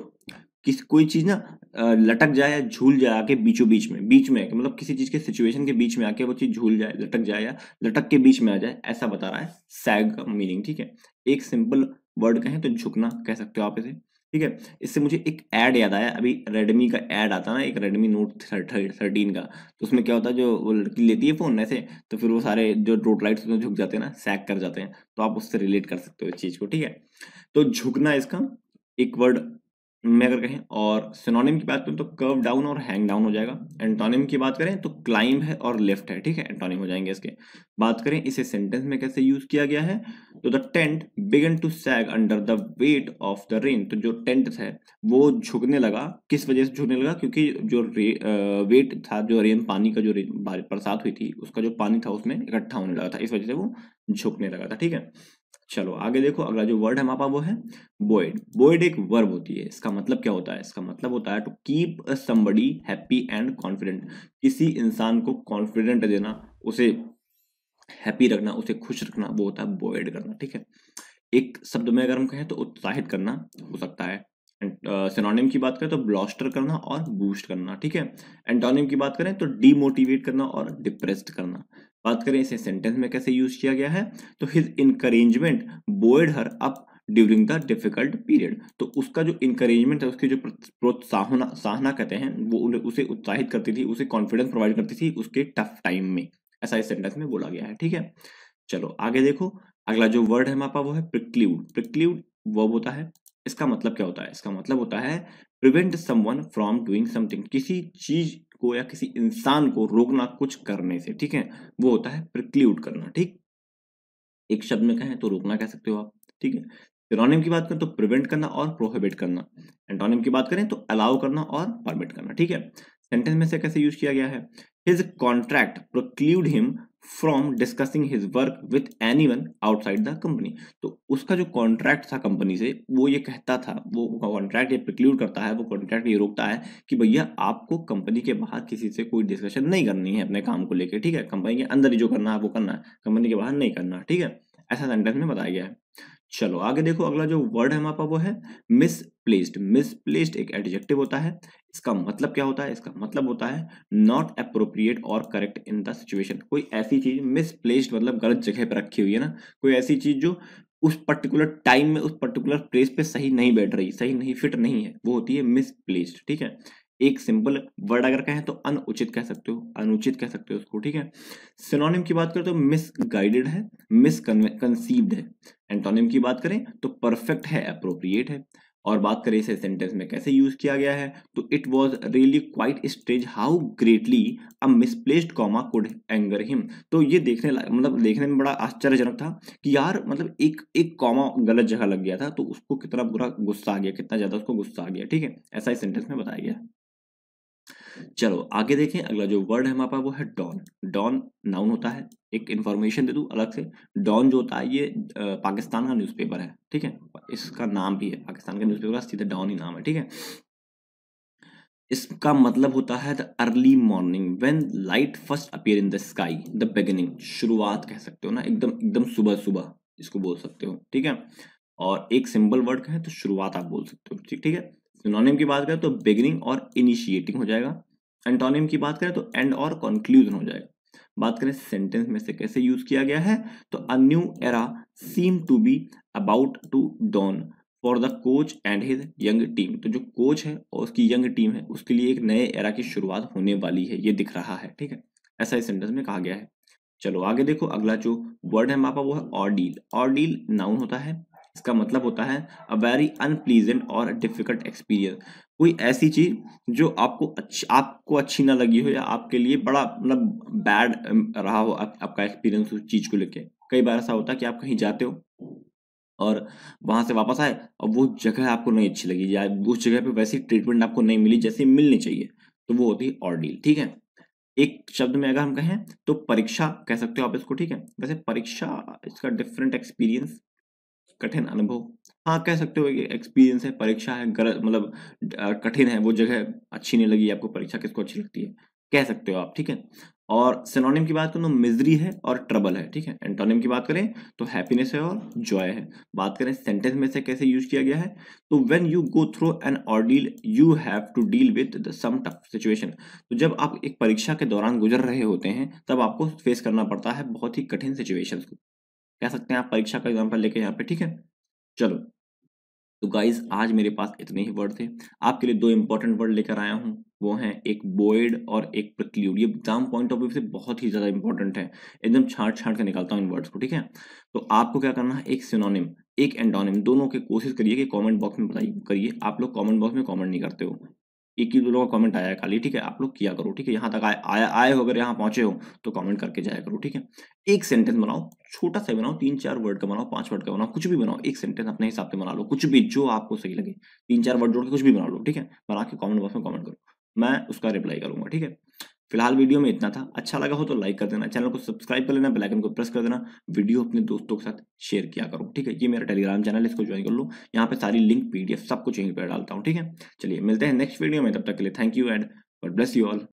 किस कोई चीज ना लटक जाए या झूल जाए आके बीचों बीच में, मतलब किसी चीज के सिचुएशन के बीच में आके वो चीज झूल जाए, लटक जाए, या लटक के बीच में आ जाए, ऐसा बता रहा है सैग का मीनिंग, ठीक है। एक सिंपल वर्ड कहें तो झुकना कह सकते हो आप इसे, ठीक है। इससे मुझे एक ऐड याद आया, अभी रेडमी का ऐड आता ना, एक रेडमी नोट 13 का, तो उसमें क्या होता है, जो वो लड़की लेती है फोन ऐसे, तो फिर वो सारे जो रोड लाइट्स उसमें झुक जाते हैं ना, सैग कर जाते हैं, तो आप उससे रिलेट कर सकते हो इस चीज को, ठीक है। तो झुकना इसका एक वर्ड में अगर कहें, और सिनोनिम की बात करें तो कर्व डाउन और हैंग डाउन हो जाएगा। एंटोनिम की बात करें तो क्लाइंब है और लेफ्ट है, ठीक है, एंटोनिम हो जाएंगे इसके। बात करें इसे सेंटेंस में कैसे यूज किया गया है, तो the tent began to sag under the weight of the rain. तो जो टेंट है वो झुकने लगा, किस वजह से झुकने लगा, क्योंकि जो वेट था, जो रेन पानी का, जो बरसात हुई थी उसका जो पानी था उसमें इकट्ठा होने लगा था, इस वजह से वो झुकने लगा था, ठीक है। चलो आगे देखो, अगला जो वर्ड है हमारे पास वो है बोइड। बोइड एक वर्ब होती है, इसका मतलब क्या होता है, इसका मतलब होता है to keep somebody happy and confident. किसी इंसान को कॉन्फिडेंट देना, उसे हैप्पी रखना, उसे खुश रखना, वो होता है बोइड करना, ठीक है। एक शब्द में अगर हम कहें तो उत्साहित करना हो सकता है, सिनोनिम की बात करें तो ब्लॉस्टर करना और बूस्ट करना, ठीक है। एंटोनिम की बात करें तो डीमोटिवेट करना और डिप्रेस्ड करना। बात करें इसे सेंटेंस में कैसे यूज किया गया है, तो his encouragement buoyed her up during the difficult period. तो उसका जो इनकरेजमेंट है, उसकी जो प्रोत्साहन साहना कहते हैं, वो उसे उत्साहित करती थी, उसे कॉन्फिडेंस प्रोवाइड करती थी उसके टफ टाइम में। ऐसा इस सेंटेंस में बोला गया है, ठीक है। चलो आगे देखो, अगला जो वर्ड है हमारे पास वो है प्रिक्ल्यूड। प्रिक्ल्यूड वर्ब होता है, इसका मतलब क्या होता है, इसका मतलब होता है prevent someone from doing something, किसी चीज को या किसी इंसान को रोकना कुछ करने से, ठीक है। वो होता है प्रिक्ल्यूड करना, ठीक। एक शब्द में कहें तो रोकना कह सकते हो आप, ठीक है। सिनोनिम की बात करें तो प्रिवेंट करना और प्रोहिबिट करना। एंटोनिम की बात करें तो अलाउ करना और परमिट करना, ठीक है। सेंटेंस में से कैसे यूज किया गया है, his contract precluded him from discussing his work with anyone outside the company. तो उसका जो कॉन्ट्रैक्ट था कंपनी से, वो ये कहता था, वो कॉन्ट्रैक्ट ये प्रिक्ल्यूड करता है, वो कॉन्ट्रैक्ट ये रोकता है कि भैया आपको कंपनी के बाहर किसी से कोई डिस्कशन नहीं करनी है अपने काम को लेकर, ठीक है। कंपनी के अंदर ही जो करना है वो करना है, कंपनी के बाहर नहीं करना, ठीक है। ऐसा सेंटेंस में बताया गया है। चलो आगे देखो, अगला जो वर्ड है हमारे पास वो है मिसप्लेस्ड। मिसप्लेस्ड एक एडजेक्टिव होता है, इसका मतलब क्या होता है, इसका मतलब होता है नॉट अप्रोप्रिएट और करेक्ट इन द सिचुएशन। कोई ऐसी चीज मिसप्लेस्ड मतलब गलत जगह पर रखी हुई है ना, कोई ऐसी चीज जो उस पर्टिकुलर टाइम में उस पर्टिकुलर प्लेस पे सही नहीं बैठ रही, सही नहीं फिट नहीं है, वो होती है मिसप्लेस्ड, ठीक है। एक सिंपल वर्ड अगर कहें तो अनुचित कह सकते हो, अनुचित कह सकते हो उसको, ठीक है। सिनोनिम की बात करें तो मिसगाइडेड है, मिसकंसीव्ड है। एंटोनिम की बात करें तो परफेक्ट है, अप्रोप्रिएट है। और बात करें इसे सेंटेंस में कैसे यूज किया गया है, तो it was really quite strange how greatly a misplaced comma could anger him. तो ये मतलब देखने में बड़ा आश्चर्यजनक था कि यार मतलब एक एक कॉमा गलत जगह लग गया था तो उसको कितना बुरा गुस्सा आ गया, कितना ज्यादा उसको गुस्सा आ गया, ठीक है। ऐसा इस सेंटेंस में बताया गया। चलो आगे देखें, अगला जो वर्ड है हमारे पास वो है डॉन। डॉन नाउन होता है, एक इंफॉर्मेशन दे दूं अलग से, डॉन जो होता है ये पाकिस्तान का न्यूज़पेपर है, ठीक है। इसका नाम भी है पाकिस्तान का न्यूज़पेपर का, सीधे डॉन ही नाम है, ठीक है। इसका मतलब होता है the early morning when light first appear in the sky, the beginning, शुरुआत कह सकते हो ना, एकदम एकदम सुबह सुबह इसको बोल सकते हो, ठीक है। और एक सिंपल वर्ड कहें तो शुरुआत आप बोल सकते हो, ठीक ठीक है। सिनोनिम की बात करें तो बिगिनिंग और इनिशिएटिंग हो जाएगा। एंटोनिम की बात करें तो एंड और कंक्लूजन हो जाएगा। बात करें सेंटेंस में से कैसे यूज किया गया है, तो a new era seem to be about to dawn for the coach and his young team. तो जो कोच है और उसकी यंग टीम है उसके लिए एक नए एरा की शुरुआत होने वाली है, ये दिख रहा है, ठीक है। ऐसा इस सेंटेंस में कहा गया है। चलो आगे देखो, अगला जो वर्ड है हमारे पास वो है ऑर्डील। ऑर्डील नाउन होता है, इसका मतलब होता है अ वेरी अनप्लीजेंट और डिफिकल्ट एक्सपीरियंस। कोई ऐसी चीज जो आपको अच्छी ना लगी हो या आपके लिए बड़ा मतलब बैड रहा हो आपका एक्सपीरियंस उस चीज को लेके। कई बार ऐसा होता है कि आप कहीं जाते हो और वहां से वापस आए और वो जगह आपको नहीं अच्छी लगी या उस जगह पे वैसी ट्रीटमेंट आपको नहीं मिली जैसी मिलनी चाहिए, तो वो होती है ऑर्डील, ठीक है। एक शब्द में अगर हम कहें तो परीक्षा कह सकते हो आप इसको, ठीक है। वैसे परीक्षा इसका डिफरेंट एक्सपीरियंस, कठिन अनुभव, हाँ कह सकते हो, ये एक्सपीरियंस है, परीक्षा है गलत मतलब कठिन है, वो जगह अच्छी नहीं लगी आपको, परीक्षा किसको अच्छी लगती है, कह सकते हो आप, ठीक है। और सिनोनिम की बात करें तो मिजरी है और ट्रबल है, ठीक है। एंटोनिम की बात करें तो हैप्पीनेस है और जॉय है। बात करें सेंटेंस में से कैसे यूज किया गया है, तो when you go through an ordeal you have to deal with the some tough situation. तो जब आप एक परीक्षा के दौरान गुजर रहे होते हैं तब आपको फेस करना पड़ता है बहुत ही कठिन सिचुएशंस को, कह सकते हैं आप परीक्षा का एग्जाम्पल लेके यहाँ पे, ठीक है। चलो तो गाइज आज मेरे पास इतने ही वर्ड थे, आपके लिए दो इंपॉर्टेंट वर्ड लेकर आया हूँ, वो हैं एक बोइड और एक प्रिक्ल्यूड। ये एग्जाम पॉइंट ऑफ व्यू से बहुत ही ज्यादा इंपॉर्टेंट है, एकदम छांट छांट के निकालता हूँ इन वर्ड्स को, ठीक है। तो आपको क्या करना है, एक सिनोनिम एक एंटोनिम दोनों की कोशिश करिए कि कमेंट बॉक्स में बताइए करिए। आप लोग कमेंट बॉक्स में कमेंट नहीं करते हो, एक ही दो लोगों का कमेंट आया है खाली, ठीक है। आप लोग किया करो, ठीक है। यहाँ तक आए हो, अगर यहाँ पहुंचे हो तो कमेंट करके जाया करो, ठीक है। एक सेंटेंस बनाओ, छोटा सा बनाओ, 3-4 वर्ड का बनाओ, 5 वर्ड का बनाओ, कुछ भी बनाओ, एक सेंटेंस अपने हिसाब से बना लो, कुछ भी जो आपको सही लगे, 3-4 वर्ड जोड़ के कुछ भी बना लो, ठीक है। बना के कमेंट बॉक्स में कमेंट करो, मैं उसका रिप्लाई करूंगा, ठीक है। फिलहाल वीडियो में इतना था, अच्छा लगा हो तो लाइक कर देना, चैनल को सब्सक्राइब कर लेना, बेल आइकन को प्रेस कर देना, वीडियो अपने दोस्तों के साथ शेयर किया करो, ठीक है। ये मेरा टेलीग्राम चैनल है, इसको ज्वाइन कर लो, यहाँ पे सारी लिंक पीडीएफ सब कुछ यहीं पर डालता हूँ, ठीक है। चलिए मिलते हैं नेक्स्ट वीडियो में, तब तक के लिए thank you and God bless you all.